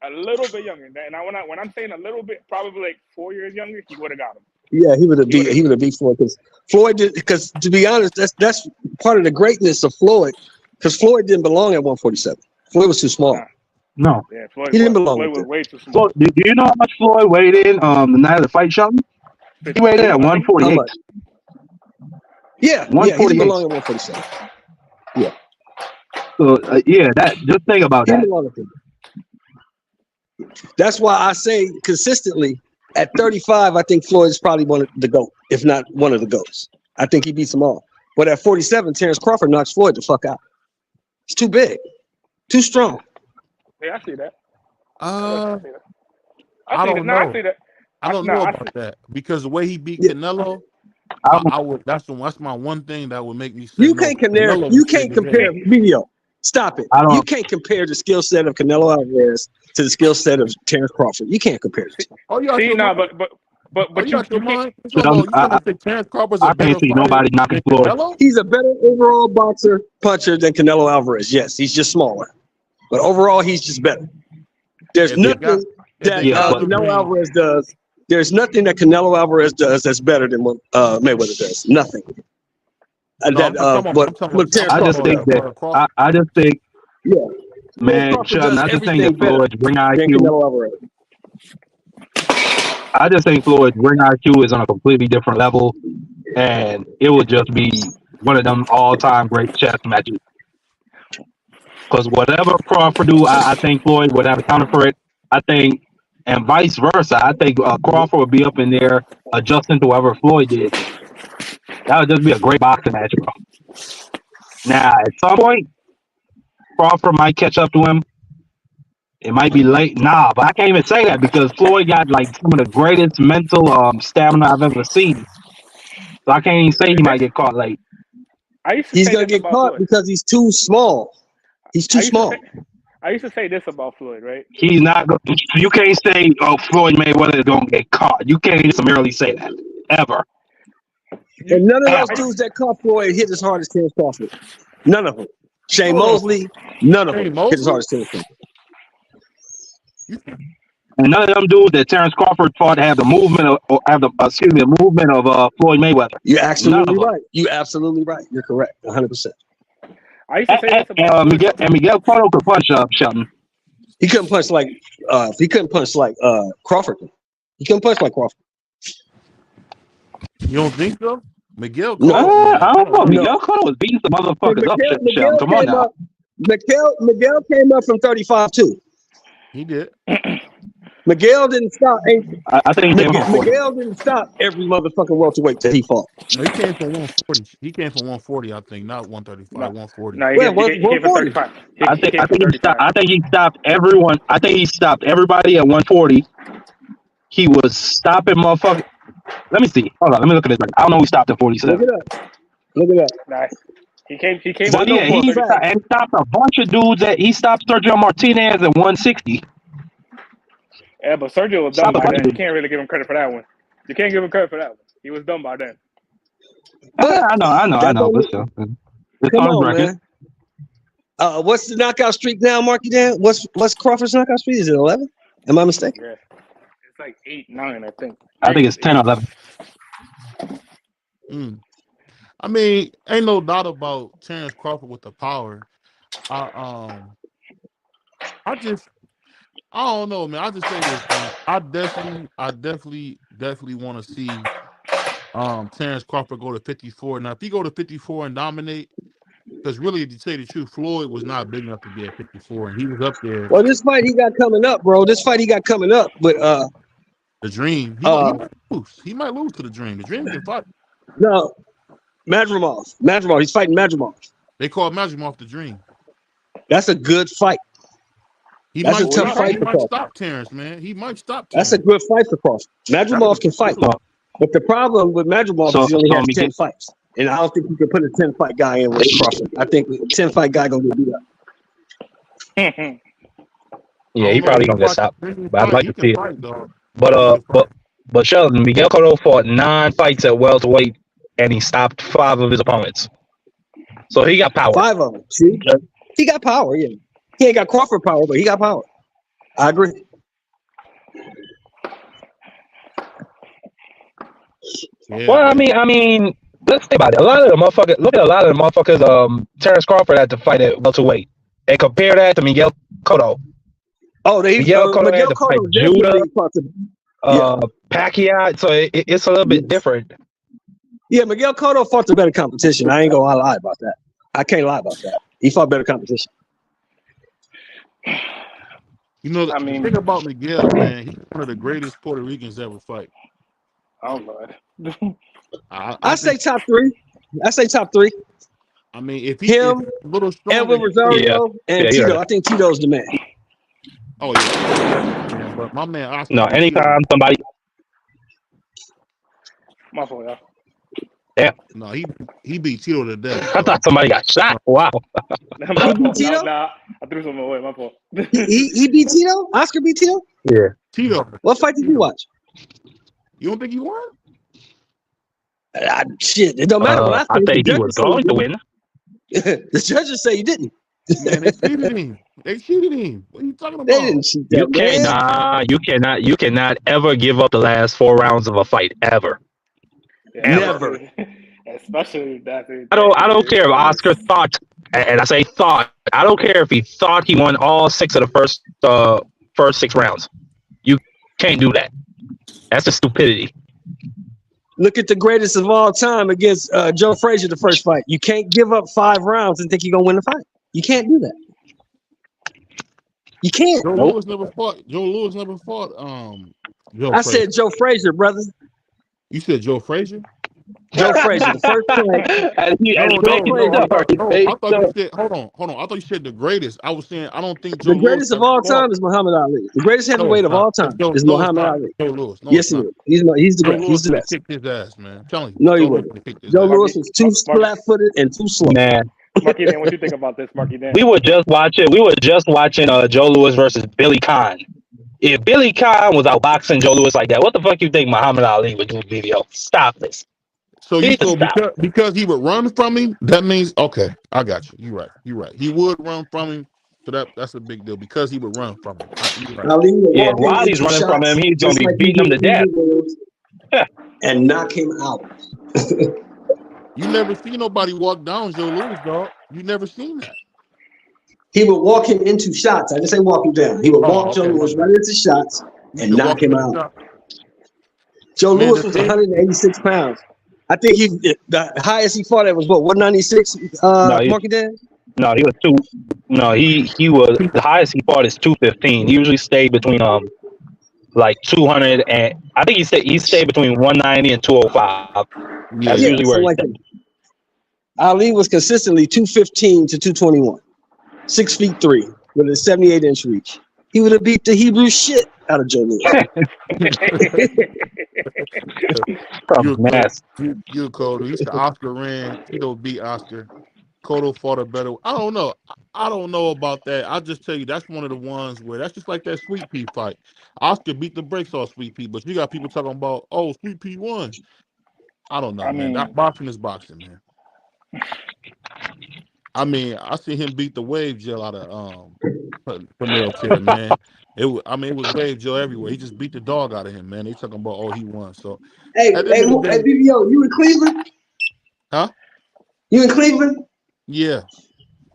and when I'm saying a little bit, probably like 4 years younger, he would have got him. Yeah, he would have beat Floyd because to be honest, that's part of the greatness of Floyd because Floyd didn't belong at 147. Floyd was too small. No. Yeah, Floyd, He didn't belong Floyd with was it. way too small. Do you know how much Floyd weighed in the night of the fight, Sheldon? He weighed in at 148. Yeah, he 148. didn't belong at 147. Yeah. So just think about that. That's why I say consistently at 35, I think Floyd is probably one of the GOAT, if not one of the GOATs. I think he beats them all. But at 47, Terrence Crawford knocks Floyd the fuck out. He's too big, too strong. Yeah, I see that. I I don't know. I see that. I don't know about that because the way he beat Canelo, I would. That's my one thing that would make me say You can't compare. You can't compare video. Stop it. You can't compare the skill set of Canelo Alvarez to the skill set of Terrence Crawford. You can't compare the two. Oh, you see, no, but you can't. Terrence Crawford's I can't see nobody knocking Floyd. He's a better overall boxer puncher than Canelo Alvarez. Yes, he's just smaller, but overall he's just better. There's nothing that Canelo Alvarez does. There's nothing that Canelo Alvarez does that's better than what Mayweather does. Nothing. I just think, man, Sheldon, I just think that Floyd's ring IQ. I just think Floyd's ring IQ is on a completely different level, and it would just be one of them all-time great chess matches. Because whatever Crawford do, I think Floyd would have a counter for it. I think, and vice versa. I think Crawford would be up in there adjusting to whatever Floyd did. That would just be a great boxing match, bro. Now, at some point, Crawford might catch up to him. It might be late. Nah, but I can't even say that because Floyd got like some of the greatest mental stamina I've ever seen. So I can't even say he might get caught late. He's gonna get caught because he's too small. He's too small. I used to say this about Floyd, right? He's not. You can't say, "Oh, Floyd Mayweather is gonna get caught." You can't just merely say that ever. And none of those dudes that caught Floyd hit as hard as Terrence Crawford. None of them. Shane Mosley, none of them hit as hard as Terrence Crawford. And none of them dudes that Terrence Crawford fought have the movement of, movement of Floyd Mayweather. You're absolutely right. You're absolutely right. You're correct. 100%. I used to say this about Miguel Cotto could punch Sheldon. He couldn't punch like Crawford. He couldn't punch like Crawford. You don't think so? Miguel Cotto, I don't know. Miguel Cotto was beating some motherfuckers up. Sheldon, come on now. Miguel came up from 35 too. He did. Miguel didn't stop. I think Miguel didn't stop every motherfucking welterweight that he fought. No, he came from 140. He came from 140, I think, not 135. 140. No, he came from 35. I think he stopped everyone. I think he stopped everybody at 140. He was stopping motherfuckers. Let me see. Hold on. Let me look at this. I don't know who stopped at 47. Look it up. Nah, he came. But yeah, he stopped a bunch of dudes. He stopped Sergio Martinez at 160. Yeah, but Sergio was done by then. You can't really give him credit for that one. You can't give him credit for that one. He was done by then. I know. But still, it's Come on his on, record. man. What's the knockout streak now, Marky Dan? What's Crawford's knockout streak? Is it 11? Am I mistaken? Yeah. It's like 8, 9, I think. I think it's 10 or 11. I mean, ain't no doubt about Terrence Crawford with the power. I don't know, man. I just say this, man. I definitely want to see Terrence Crawford go to 54. Now, if he go to 54 and dominate, because really, to tell you the truth, Floyd was not big enough to be at 54, and he was up there. Well, this fight he got coming up, bro. This fight he got coming up with the Dream. He might lose. He might lose to the Dream. The Dream can fight. No, Madrimov. He's fighting Madrimov. They call Madrimov the Dream. That's a good fight. That's a tough fight for Crawford. Stop Terrence, man. He might stop Terrence. That's a good fight for Crawford. Madrimov can fight. But the problem with Madrimov is he only has 10 fights. And I don't think you can put a 10-fight guy in with Crawford. I think a 10-fight guy going to get beat up. Yeah, he probably going to get stopped. But I'd like to see it. But Sheldon, Miguel Cotto fought 9 fights at welterweight, and he stopped 5 of his opponents. So he got power. 5 of them. See? He got power, yeah. He ain't got Crawford power, but he got power. I agree. Yeah. Well, I mean, let's think about it. A lot of the motherfuckers, Terrence Crawford had to fight at welterweight. And compare that to Miguel Cotto. Oh, Miguel Cotto had to fight Judah, Pacquiao. So it's a little bit different. Yeah, Miguel Cotto fought the better competition. I ain't gonna lie about that. I can't lie about that. He fought better competition. You know, the thing about Miguel, man, he's one of the greatest Puerto Ricans ever fight. Oh, Lord. I say top 3. I mean, if he's a little stronger, Edwin Rosario and Tito. Right. I think Tito's the man. Oh, yeah. But my man, Oscar. No, anytime somebody. My fault, y'all. Yeah. No, he beat Tito to death. I thought somebody got shot. Wow. He beat Tito? Nah, I threw something away. My fault. he beat Tito? Oscar beat Tito? Yeah. Tito. What fight did you watch? You don't think he won? Shit, it don't matter. I think he was going to win. The judges say he didn't. Man, they cheated him. What are you talking about? They didn't cheat that. You cannot ever give up the last 4 rounds of a fight ever. Yeah, never. Especially that. I don't care if Oscar thought, and I say thought. I don't care if he thought he won all 6 of the first 6 rounds. You can't do that. That's just stupidity. Look at the greatest of all time against Joe Frazier, the first fight. You can't give up 5 rounds and think you're gonna win the fight. You can't do that. You can't. Joe Lewis never fought. Joe I said Joe Frazier, brother. You said Joe Frazier? Joe Frazier, the first fight. I thought you said. Hold on. I thought you said the greatest. I was saying I don't think Joe the greatest Lewis of all time is Muhammad Ali. The greatest heavyweight of all time is Muhammad Ali. Joe Lewis. No, yes, he is. He's the greatest. He's the best. Kicked his ass, man. I'm telling you. No, he wouldn't. Joe Lewis was too flat-footed and too slow. Man. Marky Dan, what you think about this, Marky Dan? We were just watching Joe Lewis versus Billy Khan. If Billy Khan was outboxing Joe Lewis like that, what the fuck you think Muhammad Ali would do with BVO? Stop this. So because he would run from him, that means okay. I got you. You're right. He would run from him, so that's a big deal because he would run from him. Yeah, while he's running from him, he's gonna be beating him to death. And knock him out. You never see nobody walk down Joe Lewis, dog. You never seen that. He would walk him into shots. I didn't say walk him down. He would walk Joe Lewis right into shots and knock him out. Joe Lewis was 186 pounds. I think the highest he fought at was what, 196? Marky Dan? No, he was he was the highest he fought is 215. He usually stayed between like 200 and I think he stayed between 190 and 205. That's usually where he stayed. Ali was consistently 215 to 221, 6'3" with a 78-inch reach. He would have beat the Hebrew shit out of Joe Lewis. You're cold. He's the Oscar ran. He don't beat Oscar. Cotto fought a better. I don't know. I don't know about that. I'll just tell you that's one of the ones where that's just like that Sweet Pea fight. Oscar beat the brakes off Sweet Pea, but you got people talking about, oh, Sweet Pea won. I don't know, I man. That mean, boxing is boxing, man. I mean, I see him beat the wave gel out of Pernell Kid, man. It was wave gel everywhere. He just beat the dog out of him, man. They talking about, oh, he won. So at the end of the day, BBO, you in Cleveland? huh? You in Cleveland? Yeah.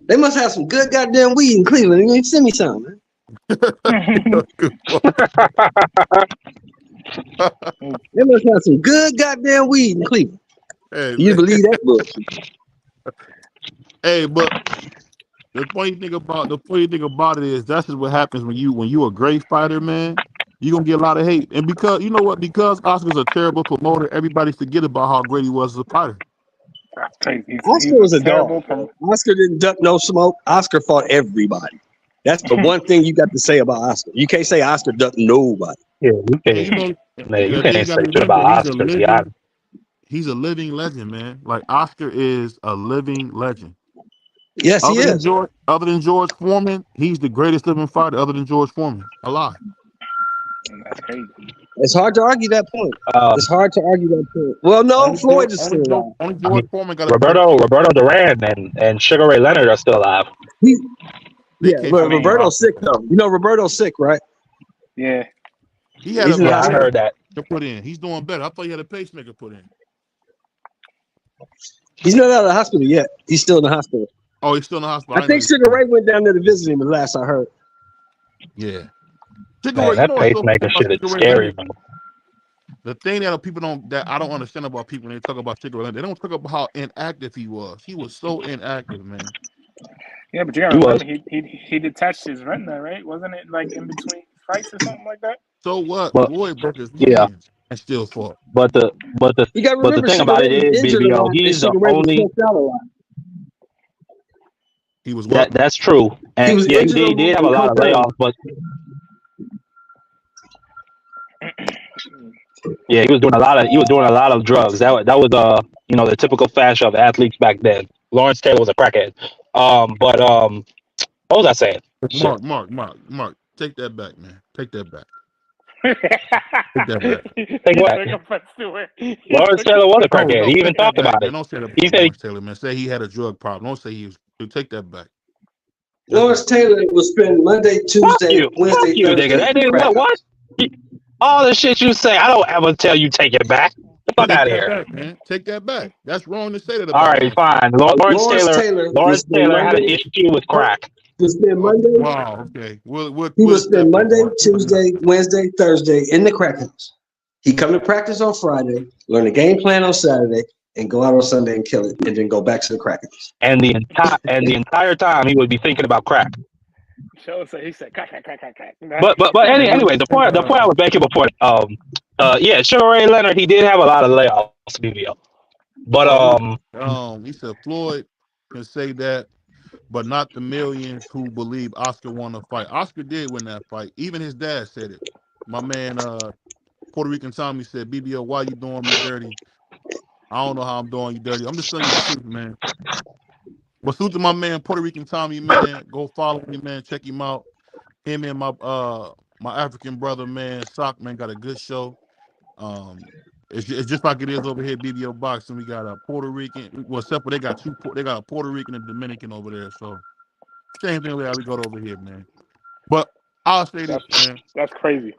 They must have some good goddamn weed in Cleveland. You ain't send me some, man. They must have some good goddamn weed in Cleveland. Hey, You believe that bullshit? hey, but the funny thing about it is that's just what happens when you a great fighter, man. You gonna get a lot of hate, and because you know what? Because Oscar's a terrible promoter, everybody forget about how great he was as a fighter. that's crazy. Oscar was a dog. Oscar didn't duck no smoke. Oscar fought everybody. That's the one thing you got to say about Oscar. You can't say Oscar ducked nobody. Yeah, you And you can't. know, Man, you the thing you can't got say to shit remember, about Oscar. To be honest. he's a living legend, man. Like Oscar is a living legend. Yes, he is. Other than George Foreman, he's the greatest living fighter. Other than George Foreman, alive. That's crazy. It's hard to argue that point. It's hard to argue that point. Well, no, Floyd is still alive. Only George Foreman got Roberto Duran and Sugar Ray Leonard are still alive. Roberto's sick though. You know Roberto's sick, right? Yeah. He had I heard that. To put in. He's doing better. I thought he had a pacemaker put in. He's not out of the hospital yet. He's still in the hospital. Oh, he's still in the hospital. I think Sugar Ray went down there to visit him the last I heard. Yeah. Man, that pacemaker shit is scary, man. The thing that I don't understand about people when they talk about Sugar Ray Leonard, they don't talk about how inactive he was. He was so inactive, man. Yeah, but you gotta remember he detached his retina, right? Wasn't it like in between fights or something like that? So what? But, Floyd broke his yeah. hands and still fought. But the thing about it is, BBO, he's the only. He was what? That's true, and he did have a lot of layoffs, but yeah, he was doing a lot of drugs. That was the typical fashion of athletes back then. Lawrence Taylor was a crackhead. But what was I saying? Mark, take that back, man. Take that back. Take that back. Take what? Lawrence Taylor was a crackhead. He even talked about it. Don't say that about Lawrence Taylor, man. Say he had a drug problem. Don't say he was. Take that back. Lawrence Taylor will spend Monday, Tuesday, Wednesday, Thursday. Nigga. That nigga, what? All the shit you say, I don't ever tell you take it back. Get the fuck out of here. Back, man. Take that back. That's wrong to say that about. All right, fine. Lawrence Taylor had an issue with crack. He will spend Monday. Wow, okay. He will spend Monday, Tuesday, Wednesday, Thursday in the crack house. He come to practice on Friday, learn the game plan on Saturday, and go out on Sunday and kill it, and then go back to the crack house. And the entire time he would be thinking about crack. He said crack. But anyway, the point I was making before, yeah, Sugar Ray Leonard, he did have a lot of layoffs, BVO. But he said Floyd can say that, but not the millions who believe Oscar won the fight. Oscar did win that fight. Even his dad said it. My man, Puerto Rican Tommy said, BBO, why you doing me dirty? I don't know how I'm doing you dirty. I'm just telling you the truth, man. But salute to my man, Puerto Rican Tommy, man. Go follow me, man. Check him out. Him and my African brother, man, Sock, man, got a good show. It's just like it is over here at BVO Boxing. We got a Puerto Rican. Well, except for they got a Puerto Rican and Dominican over there. So same thing we got over here, man. But I'll say this, man. That's crazy.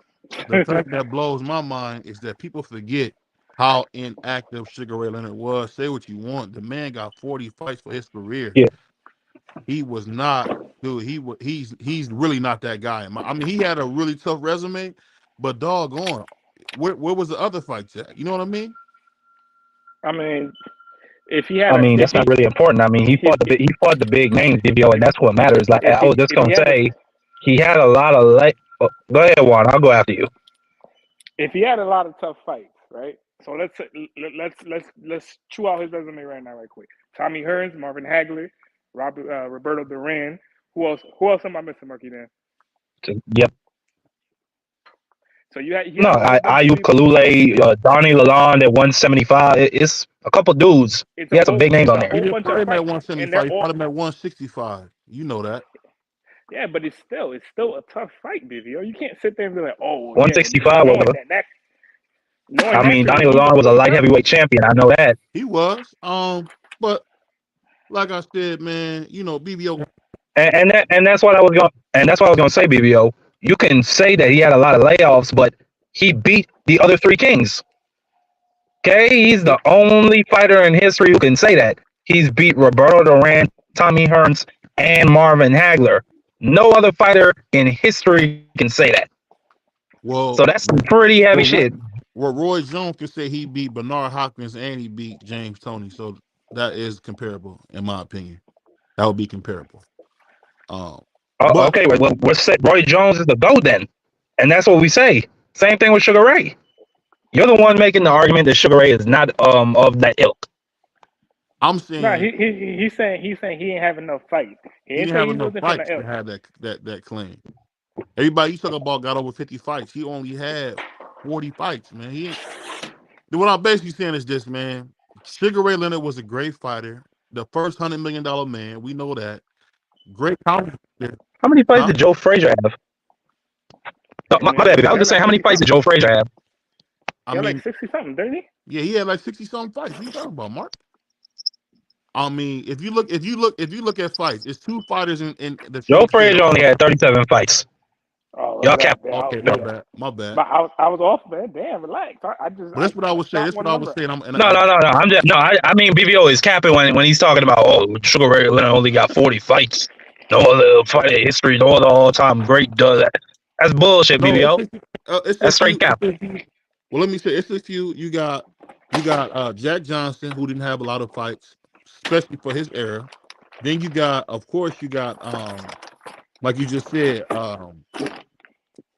The fact that blows my mind is that people forget how inactive Sugar Ray Leonard was. Say what you want. The man got 40 fights for his career. Yeah. He was not, dude. He's really not that guy. I mean, he had a really tough resume, but doggone, where was the other fights at? You know what I mean? I mean, if he had, that's not really important. I mean, he fought the big names, BBO, and that's what matters. Like I was just gonna say, he had a lot of go ahead, Juan. I'll go after you. If he had a lot of tough fights, right? So let's chew out his resume right now, right quick. Tommy Hearns, Marvin Hagler, Roberto Duran. Who else am I missing, Marky Dan? Yep. So you had No, a whole bunch of Ayub people. Kalule, Donnie Lalonde at 175. It's a couple dudes. He had some big names on It's a there. whole He bunch didn't of fight him at fights, and they're 175. He all fought him at 165. You know that. yeah, but it's still a tough fight, BVO. You can't sit there and be like, oh yeah, 165, knowing whatever. that knowing I that mean, shit Donnie was either Lalonde was a or light done. heavyweight champion. I know that. He was. But like I said, man, you know, BBO. And that's what I was going. And that's what I was going to say, BBO. You can say that he had a lot of layoffs, but he beat the other three kings. Okay, he's the only fighter in history who can say that. He's beat Roberto Duran, Tommy Hearns, and Marvin Hagler. No other fighter in history can say that. Well, So that's some pretty heavy shit. Well, Roy Jones can say he beat Bernard Hopkins and he beat James Toney. So that is comparable, in my opinion. That would be comparable. Okay, well, we're set. Roy Jones is the GOAT then. And that's what we say. Same thing with Sugar Ray. You're the one making the argument that Sugar Ray is not of that ilk. I'm saying No, he's saying he ain't have enough fights. He didn't didn't say have he enough wasn't fights finna to have that claim. Everybody you talk about got over 50 fights. He only had 40 fights, man. What I'm basically saying is this, man. Sugar Ray Leonard was a great fighter. The first $100 million man. We know that. Great counter. How many fights did Joe Frazier have? No, my bad. I was just saying, how many fights did Joe Frazier have? He had like 60 something, didn't he? Yeah, he had like 60 something fights. What are you talking about, Mark? I mean, if you look at fights, it's two fighters in the Joe Frazier only had 37 fights. Oh, y'all cap. Okay, my bad. But I was off, man. Damn, relax. But that's what I was saying. That's what I was saying. No. I mean, BVO is capping when he's talking about Sugar Ray Leonard only got 40 fights. No other fight in history. No other all-time great does that. That's bullshit, BVO. That's straight cap. Well, let me say, it's a few. You got Jack Johnson, who didn't have a lot of fights, especially for his era. Then of course, like you just said,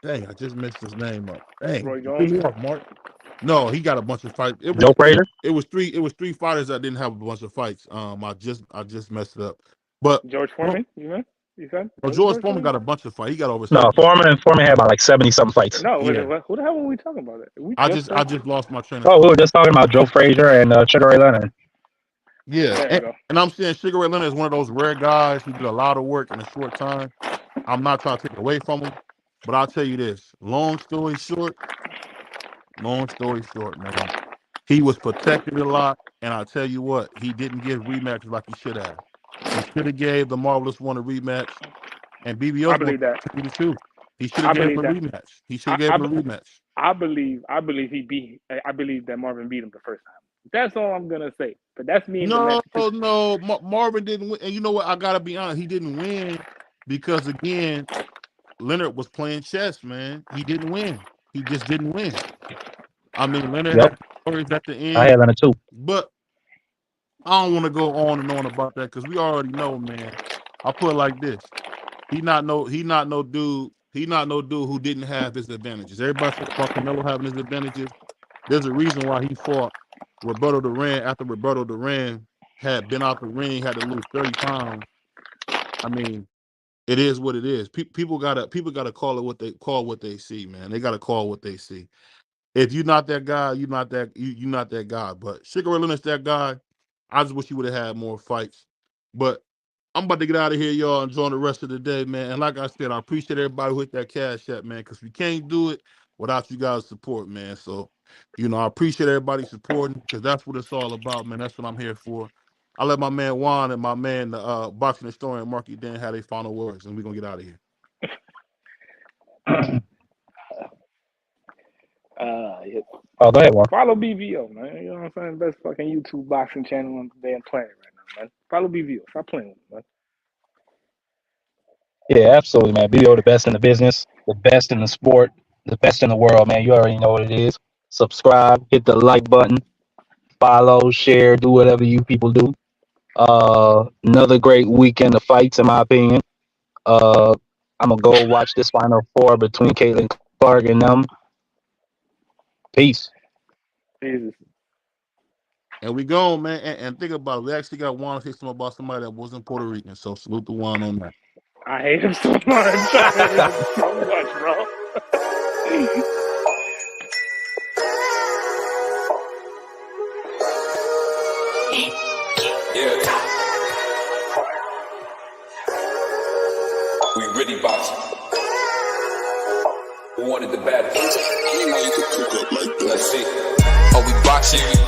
dang, I just messed his name up. Dang, Roy Jones. Mark. No, he got a bunch of fights. Joe Frazier. It was three fighters that didn't have a bunch of fights. I just messed it up. But George Foreman, you said? George Foreman got a bunch of fights. He got over. No, Foreman had about like 70-something fights. No, who the hell were we talking about? I just lost my train of thought. Oh, we were just talking about Joe Frazier and Sugar Ray Leonard. Yeah, and I'm saying Sugar Ray Leonard is one of those rare guys who did a lot of work in a short time. I'm not trying to take away from him, but I'll tell you this: long story short, man, he was protected a lot, and I tell you what, he didn't give rematches like he should have. He should have gave the Marvelous One a rematch, and BBO. I believe that. He should have gave him a rematch. He should have gave him a rematch. I believe that Marvin beat him the first time. That's all I'm gonna say. But that's me. No. Marvin didn't win, and you know what? I gotta be honest. He didn't win because again, Leonard was playing chess, man. He didn't win. He just didn't win. I mean, Leonard had stories at the end. I had Leonard too. But I don't want to go on and on about that because we already know, man. I put it like this: he not no dude who didn't have his advantages. Everybody talks about Canelo having his advantages. There's a reason why he fought Roberto Duran after Roberto Duran had been out the ring, had to lose 30 pounds. I mean, it is what it is. People gotta call it what they see, man. They gotta call what they see. If you're not that guy, you're not that guy. But Sugar Ray Leonard's that guy. I just wish he would have had more fights. But I'm about to get out of here, y'all, and join the rest of the day, man. And like I said, I appreciate everybody who hit that cash app, man, because we can't do it without you guys' support, man. So, I appreciate everybody supporting because that's what it's all about, man. That's what I'm here for. I'll let my man Juan and my man, the boxing historian, Marky Dan, have their final words, and we're going to get out of here. Go ahead, Juan. Follow BVO, man. You know what I'm saying? Best fucking YouTube boxing channel on the damn planet right now, man. Follow BVO. Stop playing with me, man. Yeah, absolutely, man. BVO, the best in the business, the best in the sport, the best in the world, man. You already know what it is. Subscribe, hit the like button, follow, share, do whatever you people do. Another great weekend of fights, in my opinion. I'm gonna go watch this Final Four between Caitlin Clark and them. Peace. Jesus. And we go, man. And think about it. We actually got Juan to say something about somebody that wasn't Puerto Rican. So salute to Juan on that. I hate him so much. I hate him so much, bro. Yeah. We really boxing. Who wanted the battle? I didn't know you could cook up like that. Let's see. Oh, we boxing. Yeah, we